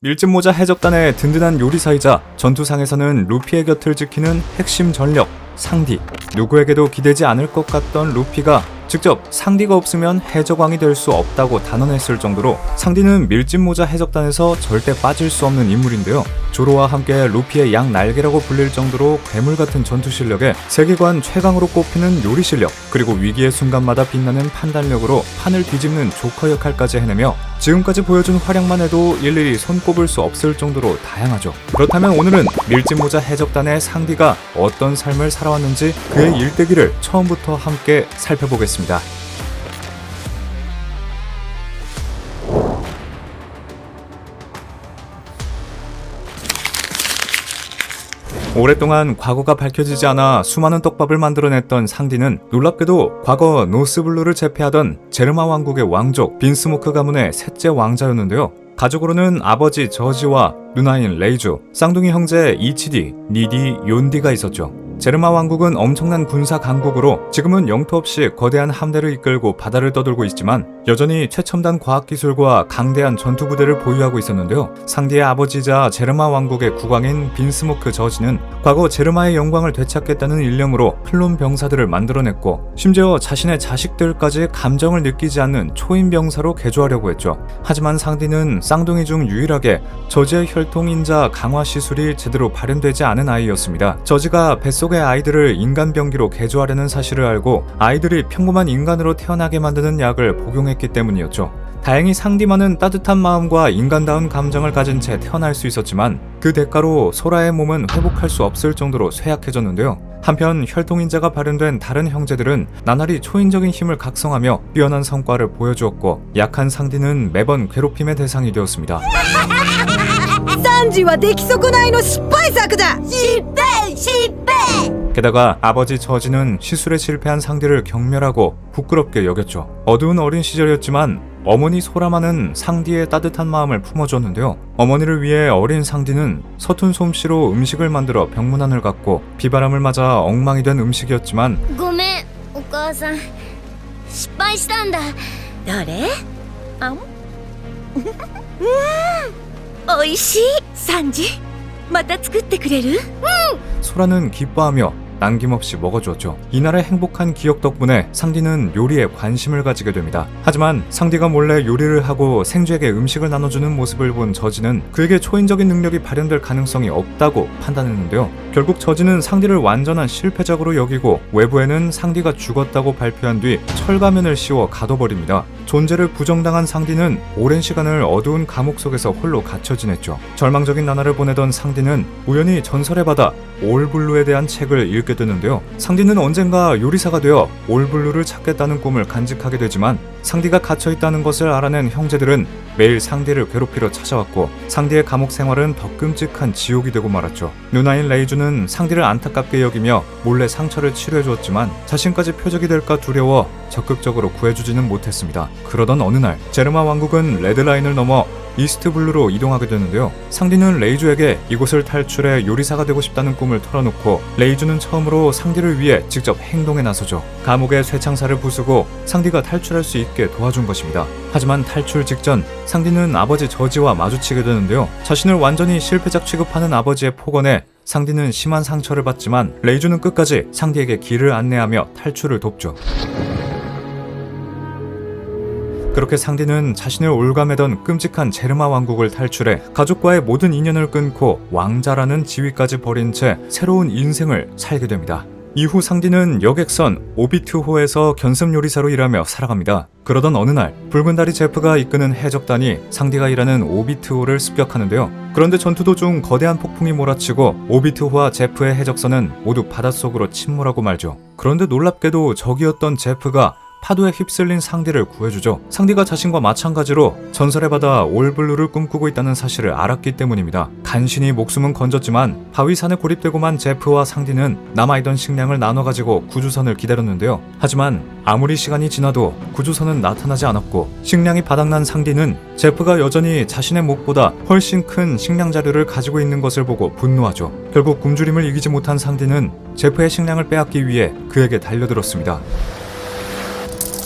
밀짚모자 해적단의 든든한 요리사이자 전투상에서는 루피의 곁을 지키는 핵심 전력 상디. 누구에게도 기대지 않을 것 같던 루피가 직접 상디가 없으면 해적왕이 될 수 없다고 단언했을 정도로 상디는 밀짚모자 해적단에서 절대 빠질 수 없는 인물인데요. 조로와 함께 루피의 양 날개라고 불릴 정도로 괴물 같은 전투 실력에 세계관 최강으로 꼽히는 요리 실력, 그리고 위기의 순간마다 빛나는 판단력으로 판을 뒤집는 조커 역할까지 해내며 지금까지 보여준 활약만 해도 일일이 손꼽을 수 없을 정도로 다양하죠. 그렇다면 오늘은 밀짚모자 해적단의 상디가 어떤 삶을 살아왔는지 그의 일대기를 처음부터 함께 살펴보겠습니다. 오랫동안 과거가 밝혀지지 않아 수많은 떡밥을 만들어냈던 상디는 놀랍게도 과거 노스블루를 제패하던 제르마 왕국의 왕족 빈스모크 가문의 셋째 왕자였는데요. 가족으로는 아버지 저지와 누나인 레이주, 쌍둥이 형제 이치디, 니디, 욘디가 있었죠. 제르마 왕국은 엄청난 군사 강국으로 지금은 영토 없이 거대한 함대를 이끌고 바다를 떠돌고 있지만 여전히 최첨단 과학기술과 강대한 전투부대를 보유하고 있었는데요. 상디의 아버지이자 제르마 왕국의 국왕인 빈스모크 저지는 과거 제르마의 영광을 되찾겠다는 일념으로 클론 병사들을 만들어냈고 심지어 자신의 자식들까지 감정을 느끼지 않는 초인 병사로 개조하려고 했죠. 하지만 상디는 쌍둥이 중 유일하게 저지의 혈통인자 강화 시술이 제대로 발현되지 않은 아이였습니다. 저지가 뱃속의 아이들을 인간 병기로 개조하려는 사실을 알고 아이들이 평범한 인간으로 태어나게 만드는 약을 복용했기 때문이었죠. 다행히 상디만은 따뜻한 마음과 인간다운 감정을 가진 채 태어날 수 있었지만 그 대가로 소라의 몸은 회복할 수 없을 정도로 쇠약해졌는데요. 한편 혈통인자가 발현된 다른 형제들은 나날이 초인적인 힘을 각성하며 뛰어난 성과를 보여주었고 약한 상디는 매번 괴롭힘의 대상이 되었습니다. 산지와 데키소코나이의 실패작이다. 실패! 게다가 아버지 저지는 시술에 실패한 상디를 경멸하고 부끄럽게 여겼죠. 어두운 어린 시절이었지만 어머니 소라마는 상디의 따뜻한 마음을 품어줬는데요. 어머니를 위해 어린 상디는 서툰 솜씨로 음식을 만들어 병문안을 갔고 비바람을 맞아 엉망이 된 음식이었지만 ごめんお母さん失敗したんだどれ？おいしい。サンジ、また作ってくれる？ 소라는 기뻐하며 남김없이 먹어주었죠. 이날의 행복한 기억 덕분에 상디는 요리에 관심을 가지게 됩니다. 하지만 상디가 몰래 요리를 하고 생쥐에게 음식을 나눠주는 모습을 본 저지는 그에게 초인적인 능력이 발현될 가능성이 없다고 판단했는데요. 결국 저지는 상디를 완전한 실패작으로 여기고 외부에는 상디가 죽었다고 발표한 뒤 철가면을 씌워 가둬버립니다. 존재를 부정당한 상디는 오랜 시간을 어두운 감옥 속에서 홀로 갇혀 지냈죠. 절망적인 나날을 보내던 상디는 우연히 전설의 바다 올블루에 대한 책을 읽게 되는데요. 상디는 언젠가 요리사가 되어 올블루를 찾겠다는 꿈을 간직하게 되지만 상디가 갇혀있다는 것을 알아낸 형제들은 매일 상디를 괴롭히러 찾아왔고 상디의 감옥 생활은 더 끔찍한 지옥이 되고 말았죠. 누나인 레이주는 상디를 안타깝게 여기며 몰래 상처를 치료해주었지만 자신까지 표적이 될까 두려워 적극적으로 구해주지는 못했습니다. 그러던 어느 날 제르마 왕국은 레드라인을 넘어 이스트블루로 이동하게 되는데요. 상디는 레이주에게 이곳을 탈출해 요리사가 되고 싶다는 꿈을 털어놓고 레이주는 처음으로 상디를 위해 직접 행동에 나서죠. 감옥의 쇠창살을 부수고 상디가 탈출할 수 있게 도와준 것입니다. 하지만 탈출 직전 상디는 아버지 저지와 마주치게 되는데요. 자신을 완전히 실패작 취급하는 아버지의 폭언에 상디는 심한 상처를 받지만 레이주는 끝까지 상디에게 길을 안내하며 탈출을 돕죠. 그렇게 상디는 자신을 올가매던 끔찍한 제르마 왕국을 탈출해 가족과의 모든 인연을 끊고 왕자라는 지위까지 버린 채 새로운 인생을 살게 됩니다. 이후 상디는 여객선 오비트호에서 견습 요리사로 일하며 살아갑니다. 그러던 어느 날 붉은 다리 제프가 이끄는 해적단이 상디가 일하는 오비트호를 습격하는데요. 그런데 전투 도중 거대한 폭풍이 몰아치고 오비트호와 제프의 해적선은 모두 바닷속으로 침몰하고 말죠. 그런데 놀랍게도 적이었던 제프가 파도에 휩쓸린 상디를 구해주죠. 상디가 자신과 마찬가지로 전설의 바다 올블루를 꿈꾸고 있다는 사실을 알았기 때문입니다. 간신히 목숨은 건졌지만 바위산에 고립되고만 제프와 상디는 남아있던 식량을 나눠가지고 구조선을 기다렸는데요. 하지만 아무리 시간이 지나도 구조선은 나타나지 않았고 식량이 바닥난 상디는 제프가 여전히 자신의 목보다 훨씬 큰 식량 자료를 가지고 있는 것을 보고 분노하죠. 결국 굶주림을 이기지 못한 상디는 제프의 식량을 빼앗기 위해 그에게 달려들었습니다.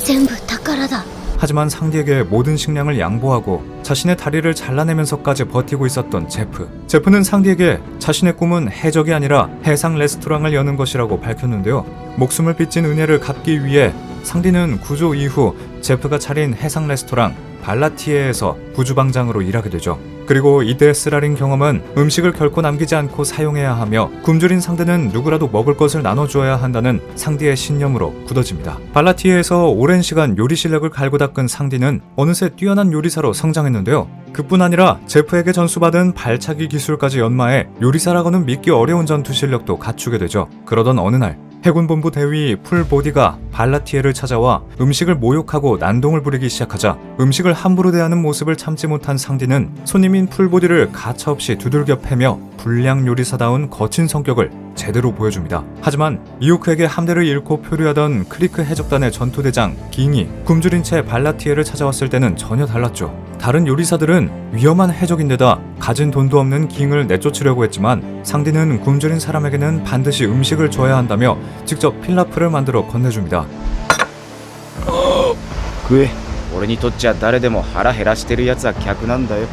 全部宝だ 하지만 상디에게 모든 식량을 양보하고 자신의 다리를 잘라내면서까지 버티고 있었던 제프. 제프는 상디에게 자신의 꿈은 해적이 아니라 해상 레스토랑을 여는 것이라고 밝혔는데요. 목숨을 빚진 은혜를 갚기 위해 상디는 구조 이후 제프가 차린 해상 레스토랑 발라티에에서 부주방장으로 일하게 되죠. 그리고 이때의 쓰라린 경험은 음식을 결코 남기지 않고 사용해야 하며 굶주린 상대는 누구라도 먹을 것을 나눠주어야 한다는 상디의 신념으로 굳어집니다. 발라티에에서 오랜 시간 요리 실력을 갈고 닦은 상디는 어느새 뛰어난 요리사로 성장했는데요. 그뿐 아니라 제프에게 전수받은 발차기 기술까지 연마해 요리사라고는 믿기 어려운 전투 실력도 갖추게 되죠. 그러던 어느 날 해군본부 대위 풀보디가 발라티에를 찾아와 음식을 모욕하고 난동을 부리기 시작하자 음식을 함부로 대하는 모습을 참지 못한 상디는 손님인 풀보디를 가차없이 두들겨 패며 불량 요리사다운 거친 성격을 제대로 보여줍니다. 하지만 이오크에게 함대를 잃고 표류하던 크리크 해적단의 전투대장 깅이 굶주린 채 발라티에를 찾아왔을 때는 전혀 달랐죠. 다른 요리사들은 위험한 해적인데다 가진 돈도 없는 깅을 내쫓으려고 했지만 상디는 굶주린 사람에게는 반드시 음식을 줘야 한다며 직접 필라프를 만들어 건네줍니다. 食え。俺にとっちゃ誰でも腹減らしてるやつは客なんだよ。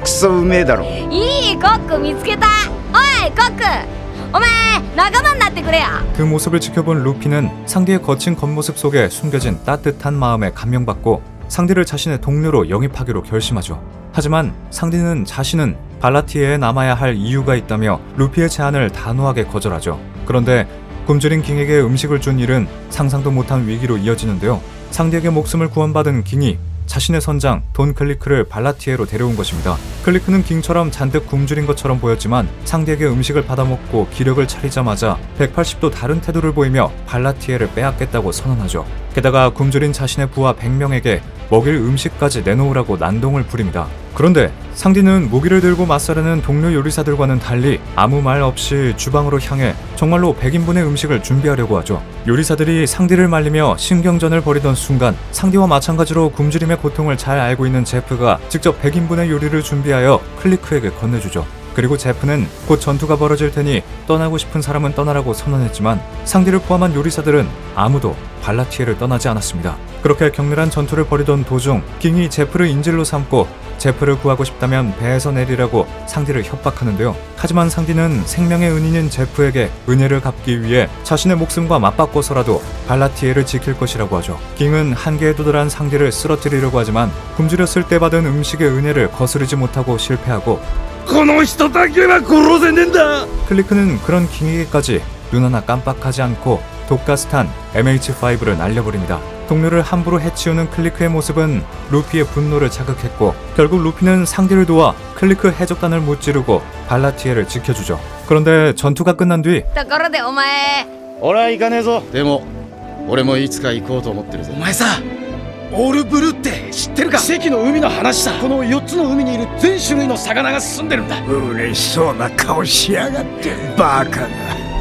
クソうめえだろ。いいコック見つけた。おいコック、お前仲間になってくれや。 그 모습을 지켜본 루피는 상디의 거친 겉모습 속에 숨겨진 따뜻한 마음에 감명받고 상디를 자신의 동료로 영입하기로 결심하죠. 하지만 상디는 자신은 발라티에에 남아야 할 이유가 있다며 루피의 제안을 단호하게 거절하죠. 그런데 굶주린 깅에게 음식을 준 일은 상상도 못한 위기로 이어지는데요. 상디에게 목숨을 구원받은 깅이 자신의 선장 돈 클리크를 발라티에로 데려온 것입니다. 클리크는 깅처럼 잔뜩 굶주린 것처럼 보였지만 상디에게 음식을 받아먹고 기력을 차리자마자 180도 다른 태도를 보이며 발라티에를 빼앗겠다고 선언하죠. 게다가 굶주린 자신의 부하 100명에게 먹일 음식까지 내놓으라고 난동을 부립니다. 그런데 상디는 무기를 들고 맞서려는 동료 요리사들과는 달리 아무 말 없이 주방으로 향해 정말로 100인분의 음식을 준비하려고 하죠. 요리사들이 상디를 말리며 신경전을 벌이던 순간 상디와 마찬가지로 굶주림의 고통을 잘 알고 있는 제프가 직접 100인분의 요리를 준비하여 클리크에게 건네주죠. 그리고 제프는 곧 전투가 벌어질 테니 떠나고 싶은 사람은 떠나라고 선언했지만 상디를 포함한 요리사들은 아무도 발라티에를 떠나지 않았습니다. 그렇게 격렬한 전투를 벌이던 도중 깅이 제프를 인질로 삼고 제프를 구하고 싶다면 배에서 내리라고 상디를 협박하는데요. 하지만 상디는 생명의 은인인 제프에게 은혜를 갚기 위해 자신의 목숨과 맞바꿔서라도 발라티에를 지킬 것이라고 하죠. 깅은 한계에 도달한 상디를 쓰러뜨리려고 하지만 굶주렸을 때 받은 음식의 은혜를 거스르지 못하고 실패하고 この人だけは殺せねえんだ。 클리크는 그런 깅에게까지 눈 하나 깜빡하지 않고 독가스탄 MH5를 날려버립니다. 동료를 함부로 해치우는 클리크의 모습은 루피의 분노를 자극했고 결국 루피는 상디를 도와 클리크 해적단을 무찌르고 발라티에를 지켜주죠. 그런데 전투가 끝난 뒤 ところでお前俺は行かねえぞ。でも俺もいつか行こうと思ってるぜ。お前さ、オールブルーって知ってるか？奇跡の海の話さ。この4つの海にいる全種類の魚が住んでるんだ。嬉しそうな顔しやがってバカが。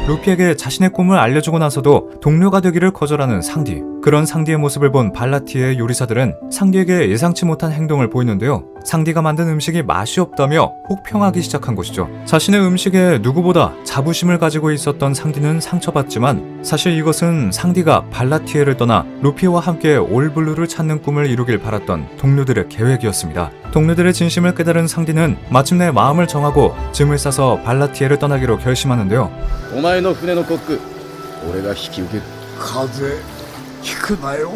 루피에게 자신의 꿈을 알려주고 나서도 동료가 되기를 거절하는 상디. 그런 상디의 모습을 본 발라티의 요리사들은 상디에게 예상치 못한 행동을 보이는데요. 상디가 만든 음식이 맛이 없다며 혹평하기 시작한 것이죠. 자신의 음식에 누구보다 자부심을 가지고 있었던 상디는 상처받지만 사실 이것은 상디가 발라티에를 떠나 루피와 함께 올블루를 찾는 꿈을 이루길 바랐던 동료들의 계획이었습니다. 동료들의 진심을 깨달은 상디는 마침내 마음을 정하고 짐을 싸서 발라티에를 떠나기로 결심하는데요. お前の船のコック、俺が引き受ける。風邪ひくなよ。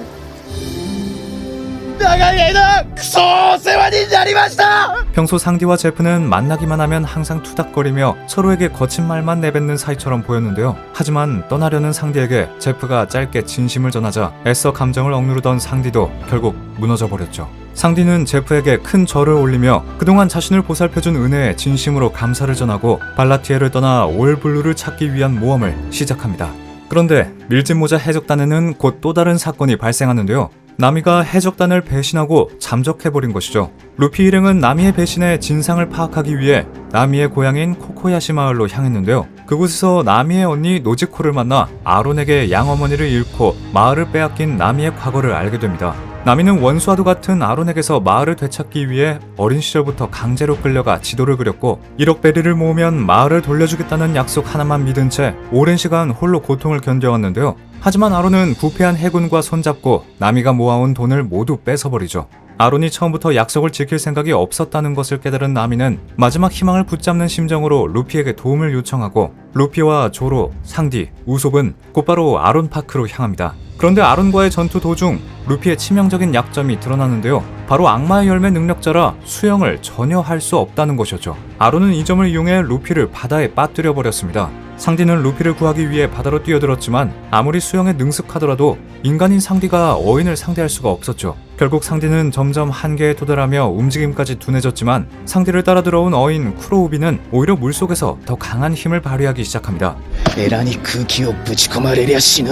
長い間クソお世話になりました。 평소 상디와 제프는 만나기만 하면 항상 투닥거리며 서로에게 거친 말만 내뱉는 사이처럼 보였는데요. 하지만 떠나려는 상디에게 제프가 짧게 진심을 전하자 애써 감정을 억누르던 상디도 결국 무너져버렸죠. 상디는 제프에게 큰 절을 올리며 그동안 자신을 보살펴준 은혜에 진심으로 감사를 전하고 발라티에를 떠나 올블루를 찾기 위한 모험을 시작합니다. 그런데 밀짚모자 해적단에는 곧 또 다른 사건이 발생하는데요. 나미가 해적단을 배신하고 잠적해버린 것이죠. 루피 일행은 나미의 배신의 진상을 파악하기 위해 나미의 고향인 코코야시 마을로 향했는데요. 그곳에서 나미의 언니 노지코를 만나 아론에게 양어머니를 잃고 마을을 빼앗긴 나미의 과거를 알게 됩니다. 나미는 원수와도 같은 아론에게서 마을을 되찾기 위해 어린 시절부터 강제로 끌려가 지도를 그렸고 1억 베리를 모으면 마을을 돌려주겠다는 약속 하나만 믿은 채 오랜 시간 홀로 고통을 견뎌왔는데요. 하지만 아론은 부패한 해군과 손잡고 나미가 모아온 돈을 모두 뺏어버리죠. 아론이 처음부터 약속을 지킬 생각이 없었다는 것을 깨달은 나미는 마지막 희망을 붙잡는 심정으로 루피에게 도움을 요청하고 루피와 조로, 상디, 우솝은 곧바로 아론 파크로 향합니다. 그런데 아론과의 전투 도중 루피의 치명적인 약점이 드러나는데요. 바로 악마의 열매 능력자라 수영을 전혀 할 수 없다는 것이었죠. 아론은 이 점을 이용해 루피를 바다에 빠뜨려 버렸습니다. 상디는 루피를 구하기 위해 바다로 뛰어들었지만 아무리 수영에 능숙하더라도 인간인 상디가 어인을 상대할 수가 없었죠. 결국 상디는 점점 한계에 도달하며 움직임까지 둔해졌지만 상디를 따라 들어온 어인 쿠로우비는 오히려 물속에서 더 강한 힘을 발휘하기 시작합니다. エラに空気をぶち込まれりゃ死ぬ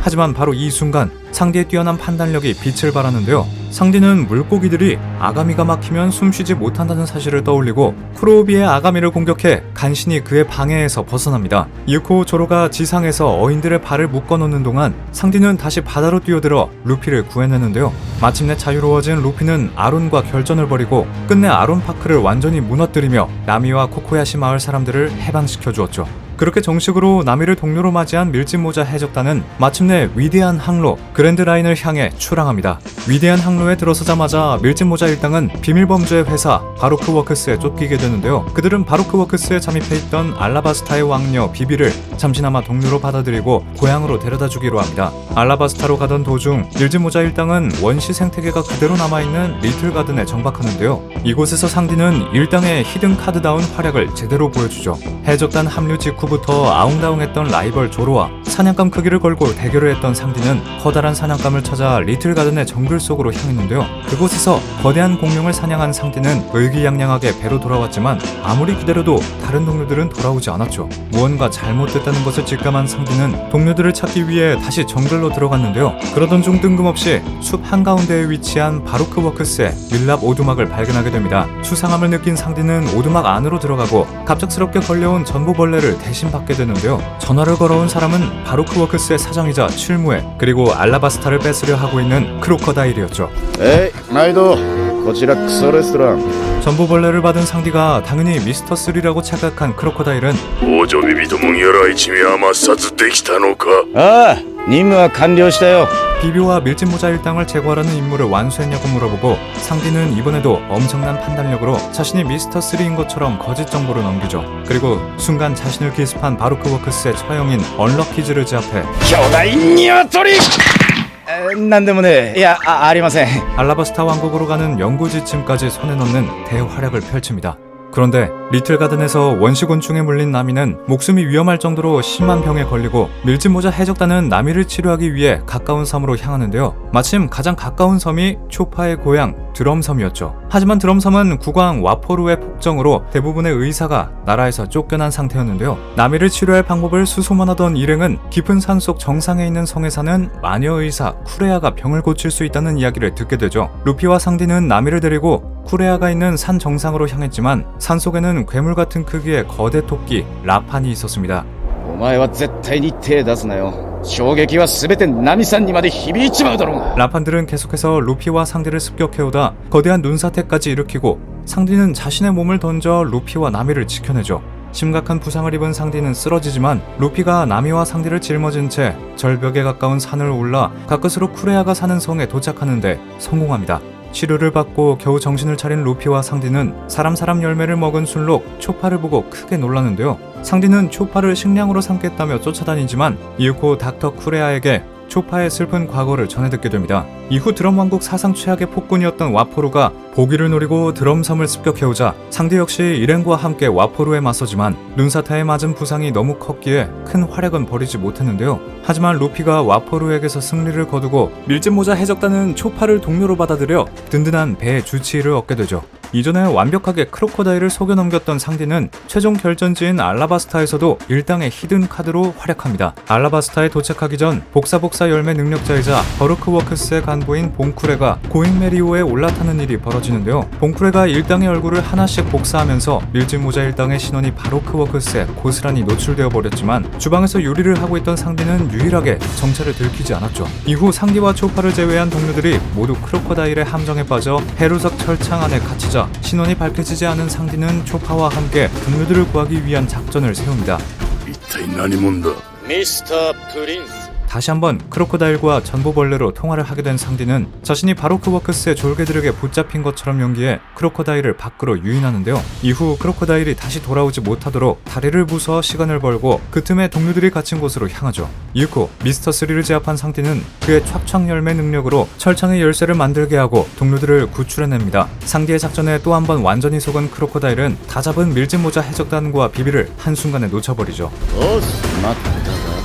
하지만 바로 이 순간 상디의 뛰어난 판단력이 빛을 발하는데요. 상디는 물고기들이 아가미가 막히면 숨쉬지 못한다는 사실을 떠올리고 쿠로우비의 아가미를 공격해 간신히 그의 방해에서 벗어납니다. 이후 조로가 지상에서 어인들의 발을 묶어놓는 동안 상디는 다시 바다로 뛰어들어 루피를 구해내는데요. 마침내 자유로워진 루피는 아론과 결전을 벌이고 끝내 아론 파크를 완전히 무너뜨리며 나미와 코코야시 마을 사람들을 해방시켜 주었죠. 그렇게 정식으로 나미를 동료로 맞이한 밀짚모자 해적단은 마침내 위대한 항로 그랜드라인을 향해 출항합니다. 위대한 항로에 들어서자마자 밀짚모자 일당은 비밀범죄 회사 바로크워크스에 쫓기게 되는데요. 그들은 바로크워크스에 잠입해 있던 알라바스타의 왕녀 비비를 잠시나마 동료로 받아들이고 고향으로 데려다 주기로 합니다. 알라바스타로 가던 도중 밀짚모자 일당은 원시 생태계가 그대로 남아있는 리틀가든에 정박하는데요. 이곳에서 상디는 일당의 히든 카드다운 활약을 제대로 보여주죠. 해적단 합류 직후부터 아웅다웅했던 라이벌 조로와 사냥감 크기를 걸고 대결을 했던 상디는 커다란 사냥감을 찾아 리틀가든의 정글 속으로 향했는데요. 그곳에서 거대한 공룡을 사냥한 상디는 의기양양하게 배로 돌아왔지만 아무리 기다려도 다른 동료들은 돌아오지 않았죠. 무언가 잘못됐다는 것을 직감한 상디는 동료들을 찾기 위해 다시 정글로 들어갔는데요. 그러던 중 뜬금없이 숲 한가운데에 위치한 바로크워크스의 밀랍 오두막을 발견하게 됩니다. 수상함을 느낀 상디는 오두막 안으로 들어가고 갑작스럽게 걸려온 전보벌레를 대신 받게 되는데요. 전화를 걸어온 사람은 바로크워크스의 사장이자 칠무에 그리고 알라바스타를 뺏으려 하고 있는 크로커다일이었죠. えい毎度こちらクソレストラン 전보벌레를 받은 상디가 당연히 미스터 3라고 착각한 크로커다일은 王女ビビと麦わら一味は抹殺できたのかああ任務は完了したよ 비비와 밀짚모자 일당을 제거하려는 임무를 완수했냐고 물어보고 상디는 이번에도 엄청난 판단력으로 자신이 미스터 3인 것처럼 거짓 정보를 넘기죠. 그리고 순간 자신을 기습한 바로크워크스의 처형인 언럭키즈를 제압해 巨大鶏なんでもねいや ありません 알라바스타 왕국으로 가는 연구지침까지 손에 넣는 대활약을 펼칩니다. 그런데 리틀가든에서 원시곤충에 물린 나미는 목숨이 위험할 정도로 심한 병에 걸리고 밀짚모자 해적단은 나미를 치료하기 위해 가까운 섬으로 향하는데요. 마침 가장 가까운 섬이 초파의 고향 드럼섬이었죠. 하지만 드럼섬은 국왕 와포루의 폭정으로 대부분의 의사가 나라에서 쫓겨난 상태였는데요. 나미를 치료할 방법을 수소문하던 일행은 깊은 산속 정상에 있는 성에 사는 마녀 의사 쿠레아가 병을 고칠 수 있다는 이야기를 듣게 되죠. 루피와 상디는 나미를 데리고 쿠레아가 있는 산 정상으로 향했지만 산속에는 괴물 같은 크기의 거대 토끼 라판이 있었습니다. お前は絶対に手出すなよ衝撃は全てナミさんにまで響いちまうだろうが 라판들은 계속해서 루피와 상디를 습격해오다 거대한 눈사태까지 일으키고 상디는 자신의 몸을 던져 루피와 나미를 지켜내죠. 심각한 부상을 입은 상디는 쓰러지지만 루피가 나미와 상디를 짊어진 채 절벽에 가까운 산을 올라 가까스로 쿠레아가 사는 성에 도착하는데 성공합니다. 치료를 받고 겨우 정신을 차린 루피와 상디는 사람 열매를 먹은 술록 초파를 보고 크게 놀라는데요. 상디는 초파를 식량으로 삼겠다며 쫓아다니지만 이후 닥터 쿠레아에게 초파의 슬픈 과거를 전해 듣게 됩니다. 이후 드럼왕국 사상 최악의 폭군이었던 와포루가 보기를 노리고 드럼섬을 습격해오자 상디 역시 일행과 함께 와포루에 맞서지만 눈사태에 맞은 부상이 너무 컸기에 큰 활약은 벌이지 못했는데요. 하지만 루피가 와포루에게서 승리를 거두고 밀짚모자 해적단은 초파를 동료로 받아들여 든든한 배의 주치의를 얻게 되죠. 이전에 완벽하게 크로커다일을 속여넘겼던 상디는 최종 결전지인 알라바스타에서도 일당의 히든 카드로 활약합니다. 알라바스타에 도착하기 전 복사복사 열매 능력자이자 버르크워크스의 간부인 봉쿠레가 고잉메리오에 올라타는 일이 벌어지는데요. 봉쿠레가 일당의 얼굴을 하나씩 복사하면서 밀짚모자 일당의 신원이 바로크워크스에 고스란히 노출되어 버렸지만 주방에서 요리를 하고 있던 상디는 유일하게 정체를 들키지 않았죠. 이후 상디와 초파를 제외한 동료들이 모두 크로커다일의 함정에 빠져 해루석 철창 안에 갇히자 신원이 밝혀지지 않은 상디는 초파와 함께 동료들을 구하기 위한 작전을 세웁니다. 一体何者だミスタープリンス 다시 한번 크로코다일과 전보벌레로 통화를 하게 된 상디는 자신이 바로크워크스의 졸개들에게 붙잡힌 것처럼 연기해 크로코다일을 밖으로 유인하는데요. 이후 크로코다일이 다시 돌아오지 못하도록 다리를 부숴 시간을 벌고 그 틈에 동료들이 갇힌 곳으로 향하죠. 이후 미스터 3를 제압한 상디는 그의 촥촥 열매 능력으로 철창의 열쇠를 만들게 하고 동료들을 구출해냅니다. 상디의 작전에 또 한 번 완전히 속은 크로코다일은 다 잡은 밀짚모자 해적단과 비비를 한순간에 놓쳐버리죠. よし待ってたぞ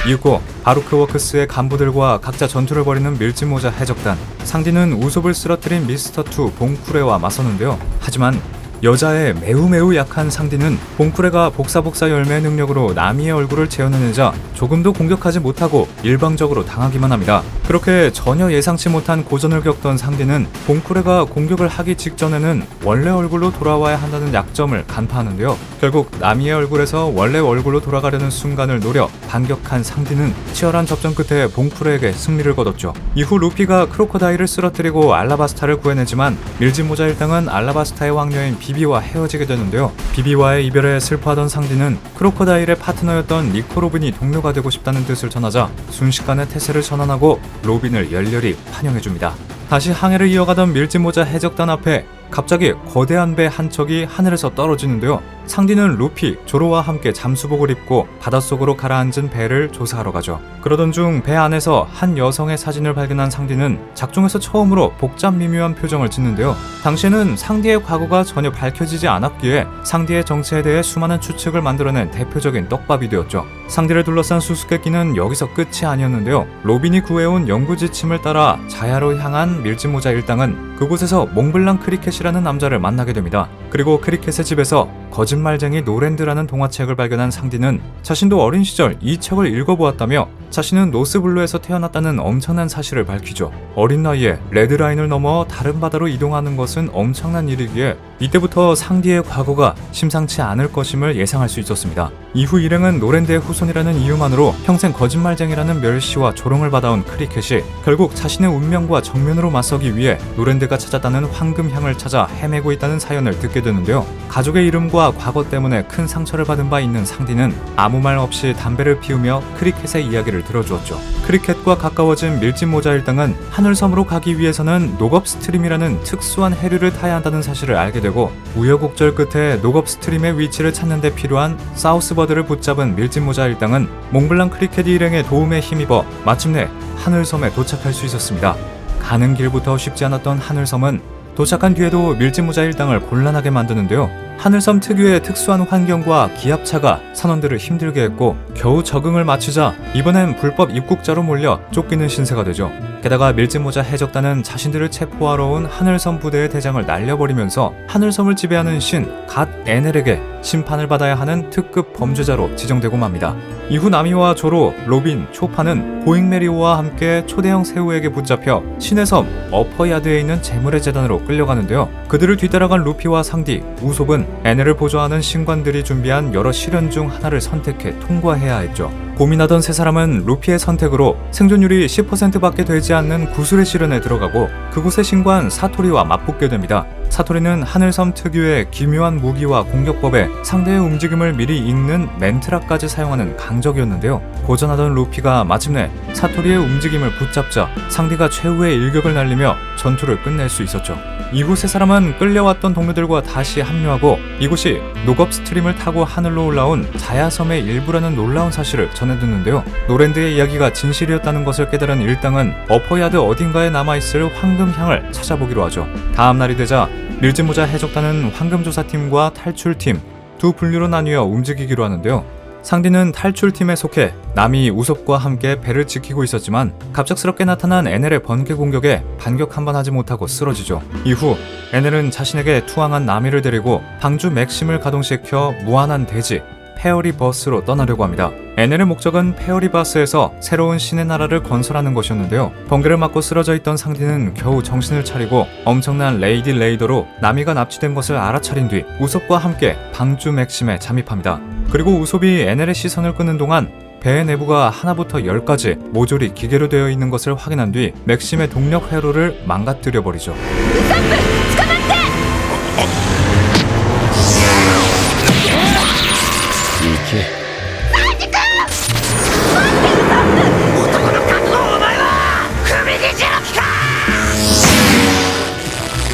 이후 바로크워크스의 간부들과 각자 전투를 벌이는 밀짚모자 해적단. 상디는 우솝을 쓰러뜨린 미스터2 봉쿠레와 맞섰는데요. 하지만 여자의 매우 약한 상디는 봉쿠레가 복사복사 열매 능력으로 나미의 얼굴을 재현해내자 조금도 공격하지 못하고 일방적으로 당하기만 합니다. 그렇게 전혀 예상치 못한 고전을 겪던 상디는 봉쿠레가 공격을 하기 직전에는 원래 얼굴로 돌아와야 한다는 약점을 간파하는데요. 결국 나미의 얼굴에서 원래 얼굴로 돌아가려는 순간을 노려 반격한 상디는 치열한 접전 끝에 봉쿠레에게 승리를 거뒀죠. 이후 루피가 크로코다일을 쓰러뜨리고 알라바스타를 구해내지만 밀짚모자 일당은 알라바스타의 왕녀인 비비와 헤어지게 되는데요. 비비와의 이별에 슬퍼하던 상디는 크로코다일의 파트너였던 니코 로빈이 동료가 되고 싶다는 뜻을 전하자 순식간에 태세를 전환하고 로빈을 열렬히 환영해줍니다. 다시 항해를 이어가던 밀짚모자 해적단 앞에 갑자기 거대한 배 한 척이 하늘에서 떨어지는데요. 상디는 루피, 조로와 함께 잠수복을 입고 바닷속으로 가라앉은 배를 조사하러 가죠. 그러던 중 배 안에서 한 여성의 사진을 발견한 상디는 작중에서 처음으로 복잡 미묘한 표정을 짓는데요. 당시에는 상디의 과거가 전혀 밝혀지지 않았기에 상디의 정체에 대해 수많은 추측을 만들어낸 대표적인 떡밥이 되었죠. 상디를 둘러싼 수수께끼는 여기서 끝이 아니었는데요. 로빈이 구해온 연구 지침을 따라 자야로 향한 밀짚모자 일당은 그곳에서 몽블랑 크리켓이라는 남자를 만나게 됩니다. 그리고 크리켓의 집에서 거짓말쟁이 노랜드라는 동화책을 발견한 상디는 자신도 어린 시절 이 책을 읽어보았다며 자신은 노스블루에서 태어났다는 엄청난 사실을 밝히죠. 어린 나이에 레드라인을 넘어 다른 바다로 이동하는 것은 엄청난 일이기에 이때부터 상디의 과거가 심상치 않을 것임을 예상할 수 있었습니다. 이후 일행은 노랜드의 후손이라는 이유만으로 평생 거짓말쟁이라는 멸시와 조롱을 받아온 크리켓이 결국 자신의 운명과 정면으로 맞서기 위해 노랜드가 찾았다는 황금향을 찾아 헤매고 있다는 사연을 듣게 되는데요. 가족의 이름과 과거 때문에 큰 상처를 받은 바 있는 상디는 아무 말 없이 담배를 피우며 크리켓의 이야기를 들어주었죠. 크리켓과 가까워진 밀짚모자 일당은 하늘섬으로 가기 위해서는 녹업스트림이라는 특수한 해류를 타야 한다는 사실을 알게 되고 우여곡절 끝에 녹업스트림의 위치를 찾는 데 필요한 사우스버드를 붙잡은 밀짚모자 일당은 몽블랑 크리켓 일행의 도움에 힘입어 마침내 하늘섬에 도착할 수 있었습니다. 가는 길부터 쉽지 않았던 하늘섬은 도착한 뒤에도 밀짚모자 일당을 곤란하게 만드는데요. 하늘섬 특유의 특수한 환경과 기압차가 선원들을 힘들게 했고 겨우 적응을 마치자 이번엔 불법 입국자로 몰려 쫓기는 신세가 되죠. 게다가 밀짚모자 해적단은 자신들을 체포하러 온 하늘섬 부대의 대장을 날려버리면서 하늘섬을 지배하는 신 갓 에넬에게 심판을 받아야 하는 특급 범죄자로 지정되고 맙니다. 이후 나미와 조로, 로빈, 초파는 보잉 메리오와 함께 초대형 새우에게 붙잡혀 신의 섬 어퍼야드에 있는 재물의 재단으로 끌려가는데요. 그들을 뒤따라간 루피와 상디, 우솝은 에넬을 보좌하는 신관들이 준비한 여러 시련 중 하나를 선택해 통과해야 했죠. 고민하던 세 사람은 루피의 선택으로 생존율이 10%밖에 되지 않는 구슬의 시련에 들어가고 그곳의 신관 사토리와 맞붙게 됩니다. 사토리는 하늘섬 특유의 기묘한 무기와 공격법에 상대의 움직임을 미리 읽는 멘트라까지 사용하는 강적이었는데요. 고전하던 루피가 마침내 사토리의 움직임을 붙잡자 상대가 최후의 일격을 날리며 전투를 끝낼 수 있었죠. 이후 세 사람은 끌려왔던 동료들과 다시 합류하고 이곳이 녹업스트림을 타고 하늘로 올라온 자야섬의 일부라는 놀라운 사실을 전해듣는데요. 노랜드의 이야기가 진실이었다는 것을 깨달은 일당은 어퍼야드 어딘가에 남아있을 황금향을 찾아보기로 하죠. 다음 날이 되자 밀짚모자 해적단은 황금조사팀과 탈출팀 두 분류로 나뉘어 움직이기로 하는데요. 상디는 탈출팀에 속해 남이 우솝과 함께 배를 지키고 있었지만 갑작스럽게 나타난 에넬의 번개 공격에 반격 한번 하지 못하고 쓰러지죠. 이후 에넬은 자신에게 투항한 나미를 데리고 방주 맥심을 가동시켜 무한한 대지 페어리버스로 떠나려고 합니다. 에넬의 목적은 페어리버스에서 새로운 신의 나라를 건설하는 것이었는데요. 번개를 맞고 쓰러져 있던 상디는 겨우 정신을 차리고 엄청난 레이디 레이더로 나미가 납치된 것을 알아차린 뒤 우솝과 함께 방주 맥심에 잠입합니다. 그리고 우솝이 에넬의 시선을 끄는 동안 배의 내부가 하나부터 10까지 모조리 기계로 되어 있는 것을 확인한 뒤 맥심의 동력 회로를 망가뜨려 버리죠.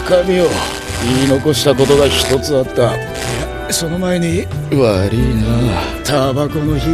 神よ、言い残したことが一つあった。その前に悪いな、タバコの火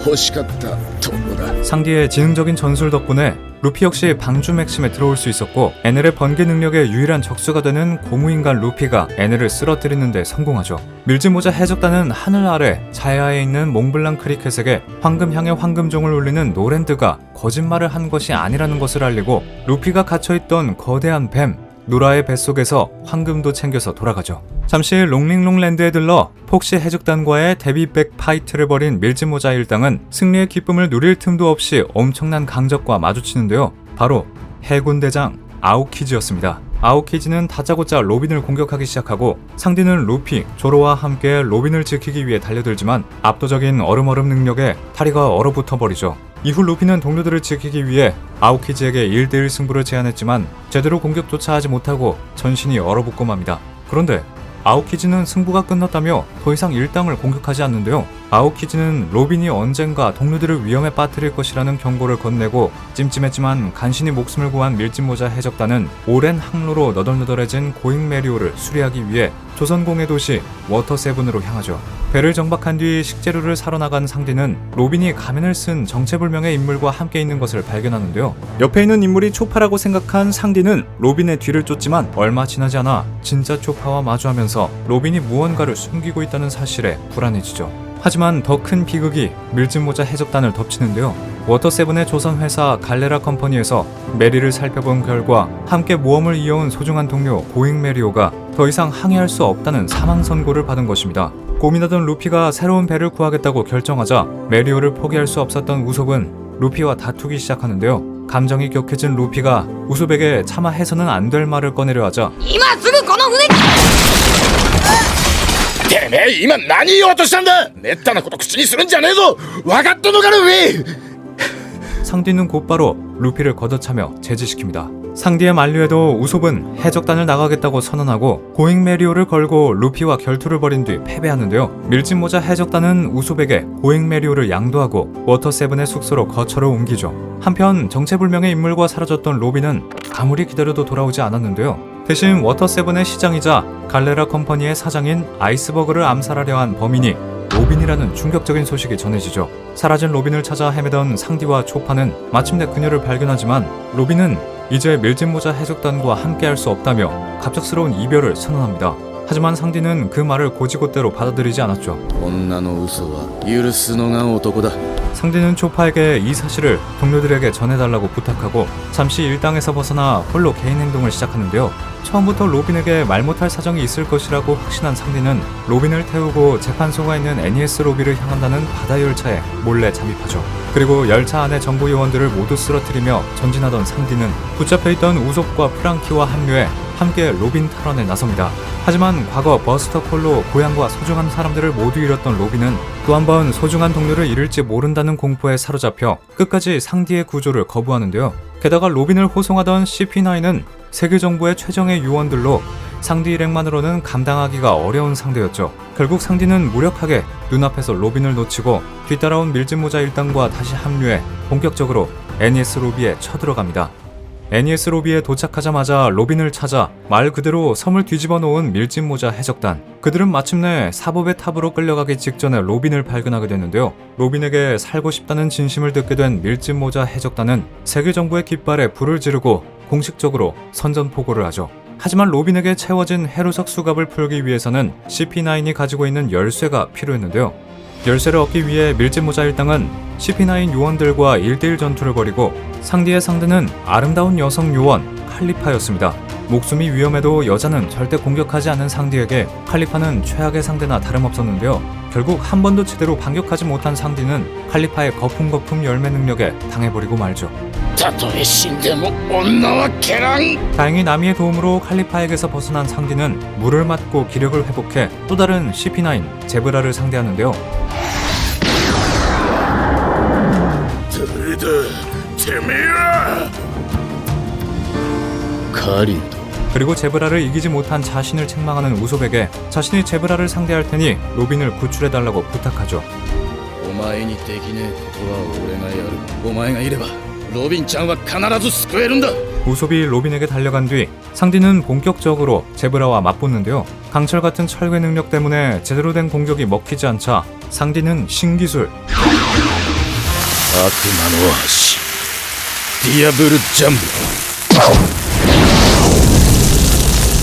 欲しかったとこだ。상디의 지능적인 전술 덕분에 루피 역시 방주 맥심에 들어올 수 있었고, 에넬의 번개 능력의 유일한 적수가 되는 고무인간 루피가 에넬을 쓰러뜨리는 데 성공하죠. 밀짚모자 해적단은 하늘 아래 자야에 있는 몽블랑 크리켓에게 황금향의 황금종을 울리는 노랜드가 거짓말을 한 것이 아니라는 것을 알리고, 루피가 갇혀있던 거대한 뱀 노라의 뱃속에서 황금도 챙겨서 돌아가죠. 잠시 롱링롱랜드에 들러 폭시 해적단과의 데뷔백 파이트를 벌인 밀짚모자 일당은 승리의 기쁨을 누릴 틈도 없이 엄청난 강적과 마주치는데요. 바로 해군 대장 아오키즈였습니다. 아오키즈는 다짜고짜 로빈을 공격하기 시작하고, 상디는 루피, 조로와 함께 로빈을 지키기 위해 달려들지만 압도적인 얼음얼음 능력에 다리가 얼어붙어 버리죠. 이후 루피는 동료들을 지키기 위해 아오키즈에게 1대1 승부를 제안했지만 제대로 공격조차 하지 못하고 전신이 얼어붙고 맙니다. 그런데 아오키즈는 승부가 끝났다며 더 이상 일당을 공격하지 않는데요. 아오키즈는 로빈이 언젠가 동료들을 위험에 빠뜨릴 것이라는 경고를 건네고, 찜찜했지만 간신히 목숨을 구한 밀짚모자 해적단은 오랜 항로로 너덜너덜해진 고잉 메리오를 수리하기 위해 조선공의 도시 워터세븐으로 향하죠. 배를 정박한 뒤 식재료를 사러 나간 상디는 로빈이 가면을 쓴 정체불명의 인물과 함께 있는 것을 발견하는데요. 옆에 있는 인물이 초파라고 생각한 상디는 로빈의 뒤를 쫓지만 얼마 지나지 않아 진짜 초파와 마주하면서 로빈이 무언가를 숨기고 있다는 사실에 불안해지죠. 하지만 더 큰 비극이 밀짚모자 해적단을 덮치는데요. 워터세븐의 조선회사 갈레라 컴퍼니에서 메리를 살펴본 결과 함께 모험을 이어온 소중한 동료 고잉 메리오가 더 이상 항해할 수 없다는 사망 선고를 받은 것입니다. 고민하던 루피가 새로운 배를 구하겠다고 결정하자 메리오를 포기할 수 없었던 우솝은 루피와 다투기 시작하는데요. 감정이 격해진 루피가 우솝에게 차마 해서는 안 될 말을 꺼내려 하자, 今すぐこの船 てめえ今何言おうとしたんだ。めったなこと口にするんじゃねえぞ。分かってんのかルフィ。 상디는 곧바로 루피를 걷어차며 제지시킵니다. 상디의 만류에도 우솝은 해적단을 나가겠다고 선언하고 고잉 메리오를 걸고 루피와 결투를 벌인 뒤 패배하는데요. 밀짚모자 해적단은 우솝에게 고잉 메리오를 양도하고 워터세븐의 숙소로 거처로 옮기죠. 한편 정체불명의 인물과 사라졌던 로빈은 아무리 기다려도 돌아오지 않았는데요. 대신 워터세븐의 시장이자 갈레라 컴퍼니의 사장인 아이스버그를 암살하려 한 범인이 로빈이라는 충격적인 소식이 전해지죠. 사라진 로빈을 찾아 헤매던 상디와 초파는 마침내 그녀를 발견하지만 로빈은 이제 밀짚모자 해적단과 함께할 수 없다며 갑작스러운 이별을 선언합니다. 하지만 상디는 그 말을 고지고대로 받아들이지 않았죠. 女の嘘は許すのが男だ。 상디는 초파에게 이 사실을 동료들에게 전해달라고 부탁하고 잠시 일당에서 벗어나 홀로 개인 행동을 시작하는데요. 처음부터 로빈에게 말 못할 사정이 있을 것이라고 확신한 상디는 로빈을 태우고 재판소가 있는 애니에스 로비를 향한다는 바다 열차에 몰래 잠입하죠. 그리고 열차 안의 정보 요원들을 모두 쓰러뜨리며 전진하던 상디는 붙잡혀있던 우솝과 프랑키와 합류해 함께 로빈 탈환에 나섭니다. 하지만 과거 버스터콜로 고향과 소중한 사람들을 모두 잃었던 로빈은 또 한 번 소중한 동료를 잃을지 모른다는 공포에 사로잡혀 끝까지 상디의 구조를 거부하는데요. 게다가 로빈을 호송하던 CP9은 세계 정부의 최정예 요원들로 상디 일행만으로는 감당하기가 어려운 상대였죠. 결국 상디는 무력하게 눈앞에서 로빈을 놓치고 뒤따라온 밀짚모자 일당과 다시 합류해 본격적으로 애니에스 로비에 쳐들어갑니다. 애니에스 로비에 도착하자마자 로빈을 찾아 말 그대로 섬을 뒤집어 놓은 밀짚모자 해적단. 그들은 마침내 사법의 탑으로 끌려가기 직전에 로빈을 발견하게 됐는데요. 로빈에게 살고 싶다는 진심을 듣게 된 밀짚모자 해적단은 세계 정부의 깃발에 불을 지르고 공식적으로 선전포고를 하죠. 하지만 로빈에게 채워진 해로석 수갑을 풀기 위해서는 CP9이 가지고 있는 열쇠가 필요했는데요. 열쇠를 얻기 위해 밀짚모자 일당은 CP9 요원들과 1대1 전투를 벌이고 상디의 상대는 아름다운 여성 요원 칼리파였습니다. 목숨이 위험해도 여자는 절대 공격하지 않는 상디에게 칼리파는 최악의 상대나 다름없었는데요. 결국 한 번도 제대로 반격하지 못한 상디는 칼리파의 거품거품 열매 능력에 당해버리고 말죠. たとえ死んでも女は蹴らん。 다행히 나미의 도움으로 칼리파에게서 벗어난 상디는 물을 맞고 기력을 회복해 또 다른 CP9 제브라를 상대하는데요. 誰だてめえは。カリウド。 그리고 제브라를 이기지 못한 자신을 책망하는 우솝에게 자신이 제브라를 상대할 테니 로빈을 구출해달라고 부탁하죠. おお前にできねえことは俺がやる。お前がいればロビンちゃんは必ず救えるんだ。 우솝이 로빈에게 달려간 뒤 상디는 본격적으로 제브라와 맞붙는데요. 강철 같은 철괴 능력 때문에 제대로 된 공격이 먹히지 않자 상디는 신기술 悪魔の足ディアブルジャンブ。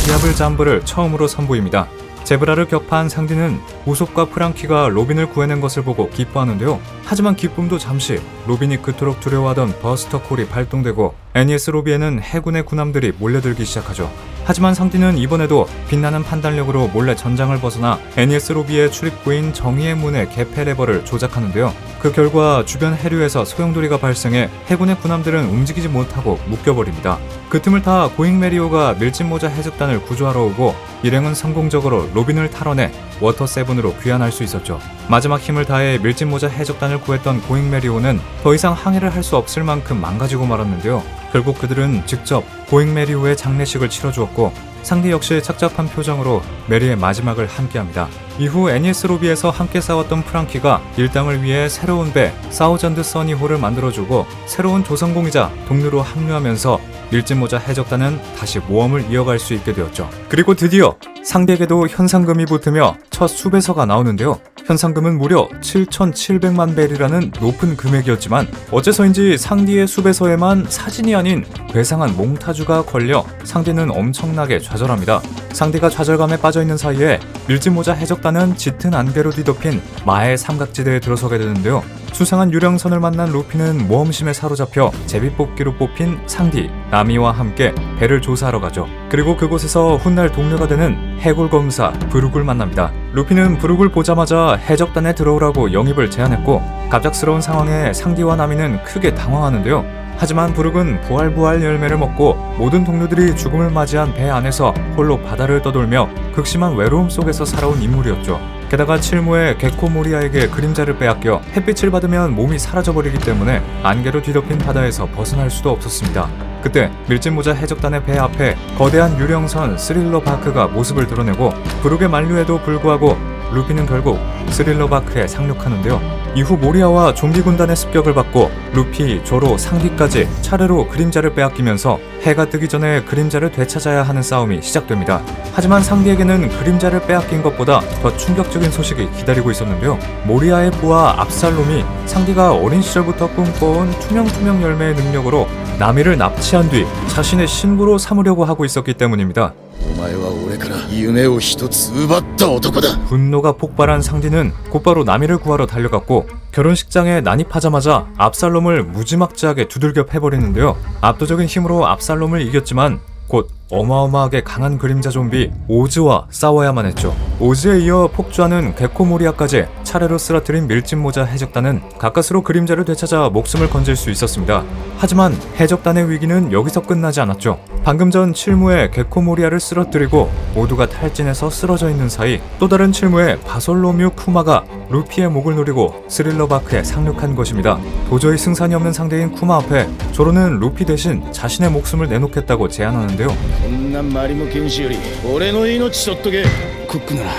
디아블 잠브를 처음으로 선보입니다. 제브라를 격파한 상디는 우솝과 프랑키가 로빈을 구해낸 것을 보고 기뻐하는데요. 하지만 기쁨도 잠시. 로빈이 그토록 두려워하던 버스터 콜이 발동되고 애니에스 로비에는 해군의 군함들이 몰려들기 시작하죠. 하지만 상디는 이번에도 빛나는 판단력으로 몰래 전장을 벗어나 애니에스 로비의 출입구인 정의의 문의 개폐 레버를 조작하는데요. 그 결과 주변 해류에서 소용돌이가 발생해 해군의 군함들은 움직이지 못하고 묶여버립니다. 그 틈을 타 고잉 메리오가 밀짚모자 해적단을 구조하러 오고 일행은 성공적으로 로빈을 탈원해 워터 세븐으로 귀환할 수 있었죠. 마지막 힘을 다해 밀짚모자 해적단을 구했던 고잉 메리오는 더 이상 항해를 할 수 없을 만큼 망가지고 말았는데요. 결국 그들은 직접 고잉 메리오의 장례식을 치러주었고 상디 역시 착잡한 표정으로 메리의 마지막을 함께합니다. 이후 애니에스 로비에서 함께 싸웠던 프랑키가 일당을 위해 새로운 배 사우전드 써니호를 만들어주고 새로운 조선공이자 동료로 합류하면서 밀짚모자 해적단은 다시 모험을 이어갈 수 있게 되었죠. 그리고 드디어 상디에게도 현상금이 붙으며 첫 수배서가 나오는데요. 현상금은 무려 7,700만 벨이라는 높은 금액이었지만 어째서인지 상디의 수배서에만 사진이 아닌 괴상한 몽타주가 걸려 상디는 엄청나게 좌절합니다. 상디가 좌절감에 빠져있는 사이에 밀짚모자 해적단은 짙은 안개로 뒤덮인 마의 삼각지대에 들어서게 되는데요. 수상한 유령선을 만난 루피는 모험심에 사로잡혀 제비뽑기로 뽑힌 상디, 나미와 함께 배를 조사하러 가죠. 그리고 그곳에서 훗날 동료가 되는 해골검사 브룩을 만납니다. 루피는 브룩을 보자마자 해적단에 들어오라고 영입을 제안했고 갑작스러운 상황에 상디와 나미는 크게 당황하는데요. 하지만 브룩은 부활부활 열매를 먹고 모든 동료들이 죽음을 맞이한 배 안에서 홀로 바다를 떠돌며 극심한 외로움 속에서 살아온 인물이었죠. 게다가 칠무의 게코 모리아에게 그림자를 빼앗겨 햇빛을 받으면 몸이 사라져버리기 때문에 안개로 뒤덮인 바다에서 벗어날 수도 없었습니다. 그때 밀짚모자 해적단의 배 앞에 거대한 유령선 스릴러 바크가 모습을 드러내고 브룩의 만류에도 불구하고 루피는 결국 스릴러 바크에 상륙하는데요. 이후 모리아와 좀비 군단의 습격을 받고 루피, 조로, 상디까지 차례로 그림자를 빼앗기면서 해가 뜨기 전에 그림자를 되찾아야 하는 싸움이 시작됩니다. 하지만 상디에게는 그림자를 빼앗긴 것보다 더 충격적인 소식이 기다리고 있었는데요. 모리아의 부하 압살롬이 상디가 어린 시절부터 꿈꿔온 투명투명 열매의 능력으로 나미를 납치한 뒤 자신의 신부로 삼으려고 하고 있었기 때문입니다. お前は俺から夢を一つ奪った男だ。 분노가 폭발한 상디는 곧바로 나미를 구하러 달려갔고 결혼식장에 난입하자마자 압살롬을 무지막지하게 두들겨 패버리는데요. 압도적인 힘으로 압살롬을 이겼지만 곧 어마어마하게 강한 그림자 좀비 오즈와 싸워야만 했죠. 오즈에 이어 폭주하는 게코모리아까지 차례로 쓰러뜨린 밀짚모자 해적단은 가까스로 그림자를 되찾아 목숨을 건질 수 있었습니다. 하지만 해적단의 위기는 여기서 끝나지 않았죠. 방금 전 칠무의 게코모리아를 쓰러뜨리고 모두가 탈진해서 쓰러져 있는 사이 또 다른 칠무의 바솔로뮤 쿠마가 루피의 목을 노리고 스릴러 바크에 상륙한 것입니다. 도저히 승산이 없는 상대인 쿠마 앞에 조로는 루피 대신 자신의 목숨을 내놓겠다고 제안하는데요. こんなマリモ剣士より俺の命取っとけ。コックなら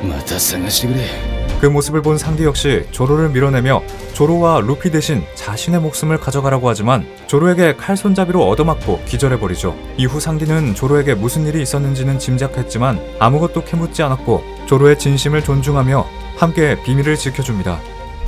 また探してくれ。 그 모습을 본 상디 역시 조로를 밀어내며 조로와 루피 대신 자신의 목숨을 가져가라고 하지만 조로에게 칼손잡이로 얻어맞고 기절해버리죠. 이후 상디는 조로에게 무슨 일이 있었는지는 짐작했지만 아무것도 캐묻지 않았고 조로의 진심을 존중하며 함께 비밀을 지켜줍니다.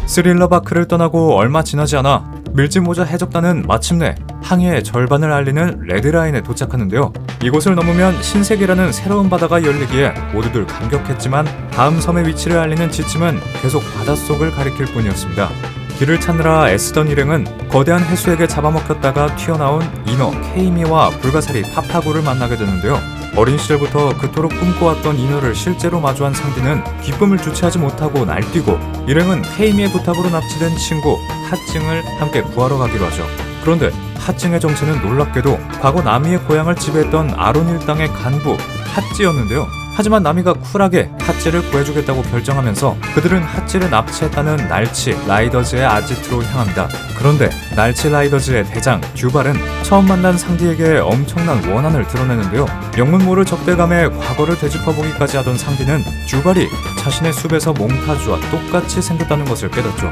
스릴러 바크를 떠나고 얼마 지나지 않아 밀짚모자 해적단은 마침내 항해의 절반을 알리는 레드라인에 도착하는데요. 이곳을 넘으면 신세계라는 새로운 바다가 열리기에 모두들 감격했지만 다음 섬의 위치를 알리는 지침은 계속 바닷속을 가리킬 뿐이었습니다. 길을 찾느라 애쓰던 일행은 거대한 해수에게 잡아먹혔다가 튀어나온 인어 케이미와 불가사리 파파구를 만나게 되는데요. 어린 시절부터 그토록 꿈꿔왔던 인어를 실제로 마주한 상디는 기쁨을 주체하지 못하고 날뛰고 일행은 케이미의 부탁으로 납치된 친구 핫징을 함께 구하러 가기로 하죠. 그런데 핫징의 정체는 놀랍게도 과거 나미의 고향을 지배했던 아론 일당의 간부 핫지였는데요. 하지만 나미가 쿨하게 하찌를 구해주겠다고 결정하면서 그들은 하찌를 납치했다는 날치 라이더즈의 아지트로 향합니다. 그런데 날치 라이더즈의 대장 듀발은 처음 만난 상디에게 엄청난 원한을 드러내는데요. 영문 모를 적대감에 과거를 되짚어보기까지 하던 상디는 듀발이 자신의 숲에서 몽타주와 똑같이 생겼다는 것을 깨닫죠.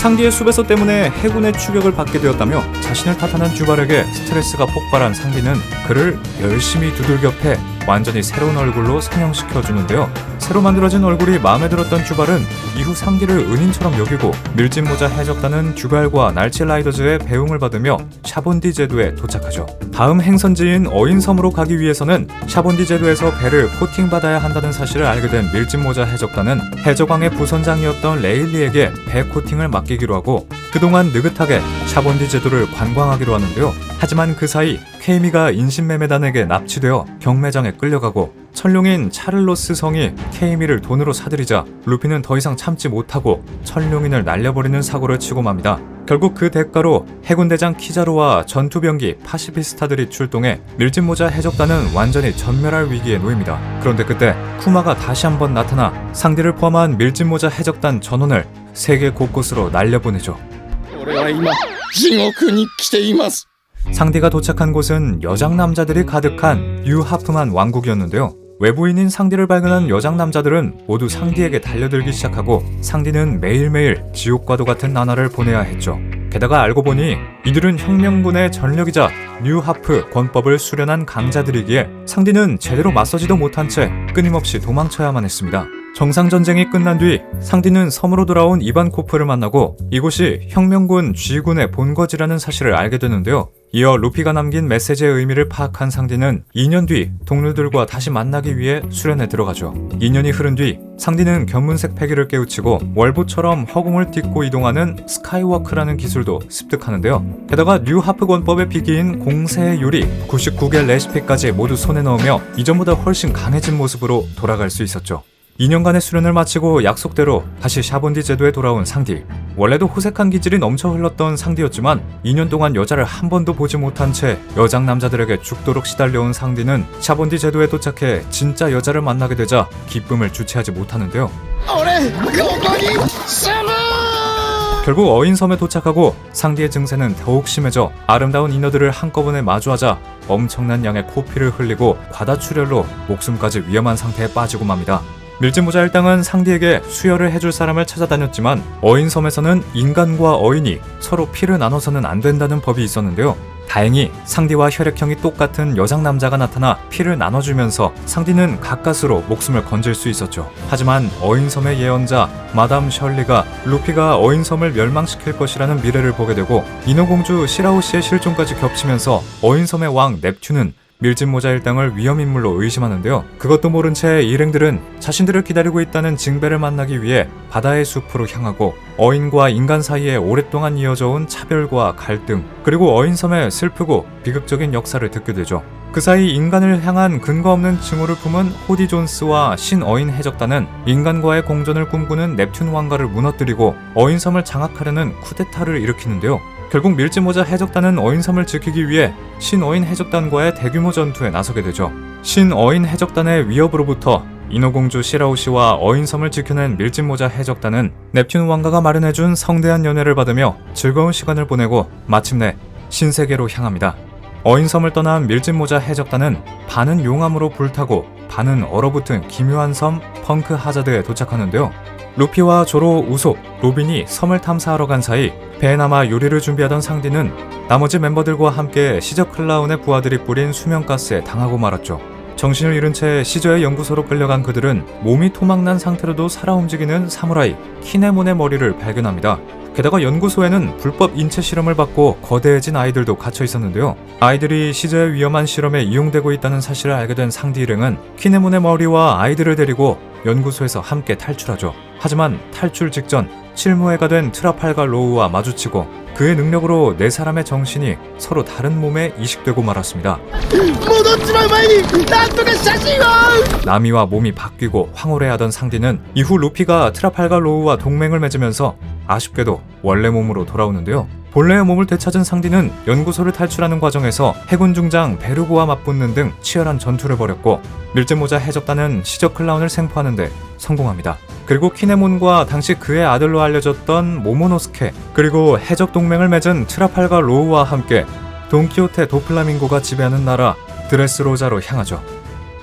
상디의 숲에서 때문에 해군의 추격을 받게 되었다며 자신을 탓하는 듀발에게 스트레스가 폭발한 상디는 그를 열심히 두들겨 패 완전히 새로운 얼굴로 성형시켜주는데요. 새로 만들어진 얼굴이 마음에 들었던 듀발은 이후 상디를 은인처럼 여기고 밀짚모자 해적단은 듀발과 날치 라이더즈의 배웅을 받으며 샤본디 제도에 도착하죠. 다음 행선지인 어인섬으로 가기 위해서는 샤본디 제도에서 배를 코팅받아야 한다는 사실을 알게 된 밀짚모자 해적단은 해적왕의 부선장이었던 레일리에게 배 코팅을 맡기기로 하고 그동안 느긋하게 샤본디 제도를 관광하기로 하는데요. 하지만 그 사이 케이미가 인신매매단에게 납치되어 경매장에 끌려가고 천룡인 차를로스 성이 케이미를 돈으로 사들이자 루피는 더 이상 참지 못하고 천룡인을 날려버리는 사고를 치고 맙니다. 결국 그 대가로 해군대장 키자루와 전투병기 파시피스타들이 출동해 밀짚모자 해적단은 완전히 전멸할 위기에 놓입니다. 그런데 그때 쿠마가 다시 한번 나타나 상디를 포함한 밀짚모자 해적단 전원을 세계 곳곳으로 날려보내죠. 俺は今地獄に来ています 상디가 도착한 곳은 여장남자들이 가득한 유하프만 왕국이었는데요. 외부인인 상디를 발견한 여장남자들은 모두 상디에게 달려들기 시작하고 상디는 매일매일 지옥과도 같은 나날을 보내야 했죠. 게다가 알고 보니 이들은 혁명군의 전력이자 뉴하프 권법을 수련한 강자들이기에 상디는 제대로 맞서지도 못한 채 끊임없이 도망쳐야만 했습니다. 정상전쟁이 끝난 뒤 상디는 섬으로 돌아온 이반코프를 만나고 이곳이 혁명군 G군의 본거지라는 사실을 알게 되는데요. 이어 루피가 남긴 메시지의 의미를 파악한 상디는 2년 뒤 동료들과 다시 만나기 위해 수련에 들어가죠. 2년이 흐른 뒤 상디는 견문색 패기를 깨우치고 월보처럼 허공을 딛고 이동하는 스카이워크라는 기술도 습득하는데요. 게다가 뉴하프 권법의 비기인 공세의 요리 99개 레시피까지 모두 손에 넣으며 이전보다 훨씬 강해진 모습으로 돌아갈 수 있었죠. 2년간의 수련을 마치고 약속대로 다시 샤본디 제도에 돌아온 상디. 원래도 호색한 기질이 넘쳐 흘렀던 상디였지만 2년 동안 여자를 한 번도 보지 못한 채 여장 남자들에게 죽도록 시달려온 상디는 샤본디 제도에 도착해 진짜 여자를 만나게 되자 기쁨을 주체하지 못하는데요. 결국 어인섬에 도착하고 상디의 증세는 더욱 심해져 아름다운 인어들을 한꺼번에 마주하자 엄청난 양의 코피를 흘리고 과다출혈로 목숨까지 위험한 상태에 빠지고 맙니다. 밀짚모자 일당은 상디에게 수혈을 해줄 사람을 찾아다녔지만 어인섬에서는 인간과 어인이 서로 피를 나눠서는 안 된다는 법이 있었는데요. 다행히 상디와 혈액형이 똑같은 여장 남자가 나타나 피를 나눠주면서 상디는 가까스로 목숨을 건질 수 있었죠. 하지만 어인섬의 예언자 마담 셜리가 루피가 어인섬을 멸망시킬 것이라는 미래를 보게 되고 인어공주 시라우시의 실종까지 겹치면서 어인섬의 왕 넵튠은 밀짚모자 일당을 위험인물로 의심하는데요. 그것도 모른 채 일행들은 자신들을 기다리고 있다는 징배를 만나기 위해 바다의 숲으로 향하고 어인과 인간 사이에 오랫동안 이어져 온 차별과 갈등, 그리고 어인섬의 슬프고 비극적인 역사를 듣게 되죠. 그 사이 인간을 향한 근거 없는 징후를 품은 호디 존스와 신어인 해적단은 인간과의 공존을 꿈꾸는 넵튠 왕가를 무너뜨리고 어인섬을 장악하려는 쿠데타를 일으키는데요. 결국 밀짚모자 해적단은 어인섬을 지키기 위해 신어인 해적단과의 대규모 전투에 나서게 되죠. 신어인 해적단의 위협으로부터 인어공주 시라우시와 어인섬을 지켜낸 밀짚모자 해적단은 넵튠 왕가가 마련해준 성대한 연회를 받으며 즐거운 시간을 보내고 마침내 신세계로 향합니다. 어인섬을 떠난 밀짚모자 해적단은 반은 용암으로 불타고 반은 얼어붙은 기묘한 섬 펑크 하자드에 도착하는데요. 루피와 조로, 우속, 로빈이 섬을 탐사하러 간 사이 배에 남아 요리를 준비하던 상디는 나머지 멤버들과 함께 시저 클라운의 부하들이 뿌린 수면가스에 당하고 말았죠. 정신을 잃은 채 시저의 연구소로 끌려간 그들은 몸이 토막난 상태로도 살아 움직이는 사무라이 키네몬의 머리를 발견합니다. 게다가 연구소에는 불법 인체 실험을 받고 거대해진 아이들도 갇혀 있었는데요. 아이들이 시저의 위험한 실험에 이용되고 있다는 사실을 알게 된 상디 일행은 키네몬의 머리와 아이들을 데리고 연구소에서 함께 탈출하죠. 하지만 탈출 직전 실무회가 된 트라팔가 로우와 마주치고 그의 능력으로 네 사람의 정신이 서로 다른 몸에 이식되고 말았습니다. 나미와 몸이 바뀌고 황홀해하던 상디는 이후 루피가 트라팔가 로우와 동맹을 맺으면서 아쉽게도 원래 몸으로 돌아오는데요. 본래의 몸을 되찾은 상디는 연구소를 탈출하는 과정에서 해군 중장 베르고와 맞붙는 등 치열한 전투를 벌였고 밀짚모자 해적단은 시적 클라운을 생포하는데 성공합니다. 그리고 키네몬과 당시 그의 아들로 알려졌던 모모노스케, 그리고 해적 동맹을 맺은 트라팔가 로우와 함께 돈키호테 도플라밍고가 지배하는 나라 드레스로자로 향하죠.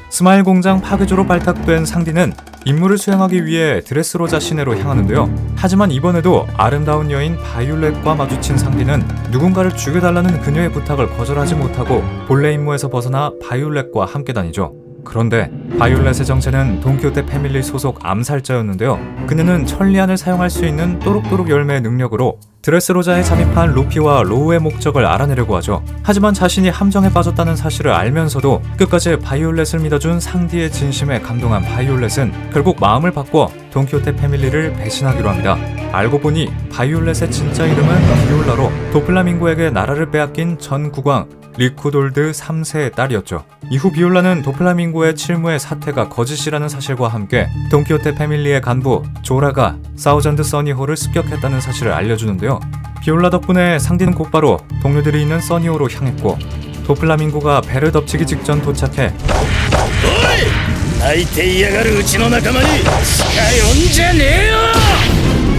스마일 공장 파괴조로 발탁된 상디는 임무를 수행하기 위해 드레스로자 시내로 향하는데요. 하지만 이번에도 아름다운 여인 바이올렛과 마주친 상디는 누군가를 죽여달라는 그녀의 부탁을 거절하지 못하고 본래 임무에서 벗어나 바이올렛과 함께 다니죠. 그런데 바이올렛의 정체는 돈키호테 패밀리 소속 암살자였는데요. 그녀는 천리안을 사용할 수 있는 또록또록 열매의 능력으로 드레스로자에 잠입한 루피와 로우의 목적을 알아내려고 하죠. 하지만 자신이 함정에 빠졌다는 사실을 알면서도 끝까지 바이올렛을 믿어준 상디의 진심에 감동한 바이올렛은 결국 마음을 바꿔 돈키호테 패밀리를 배신하기로 합니다. 알고 보니 바이올렛의 진짜 이름은 비올라로 도플라밍고에게 나라를 빼앗긴 전 국왕 리쿠돌드 3세의 딸이었죠. 이후 비올라는 도플라밍고의 칠무의 사태가 거짓이라는 사실과 함께 돈키호테 패밀리의 간부 조라가 사우전드 써니호를 습격했다는 사실을 알려주는데요. 비올라 덕분에 상디는 곧바로 동료들이 있는 써니호로 향했고 도플라밍고가 배를 덮치기 직전 도착해 泣いて嫌がるうちの仲間に近寄んじゃねえよ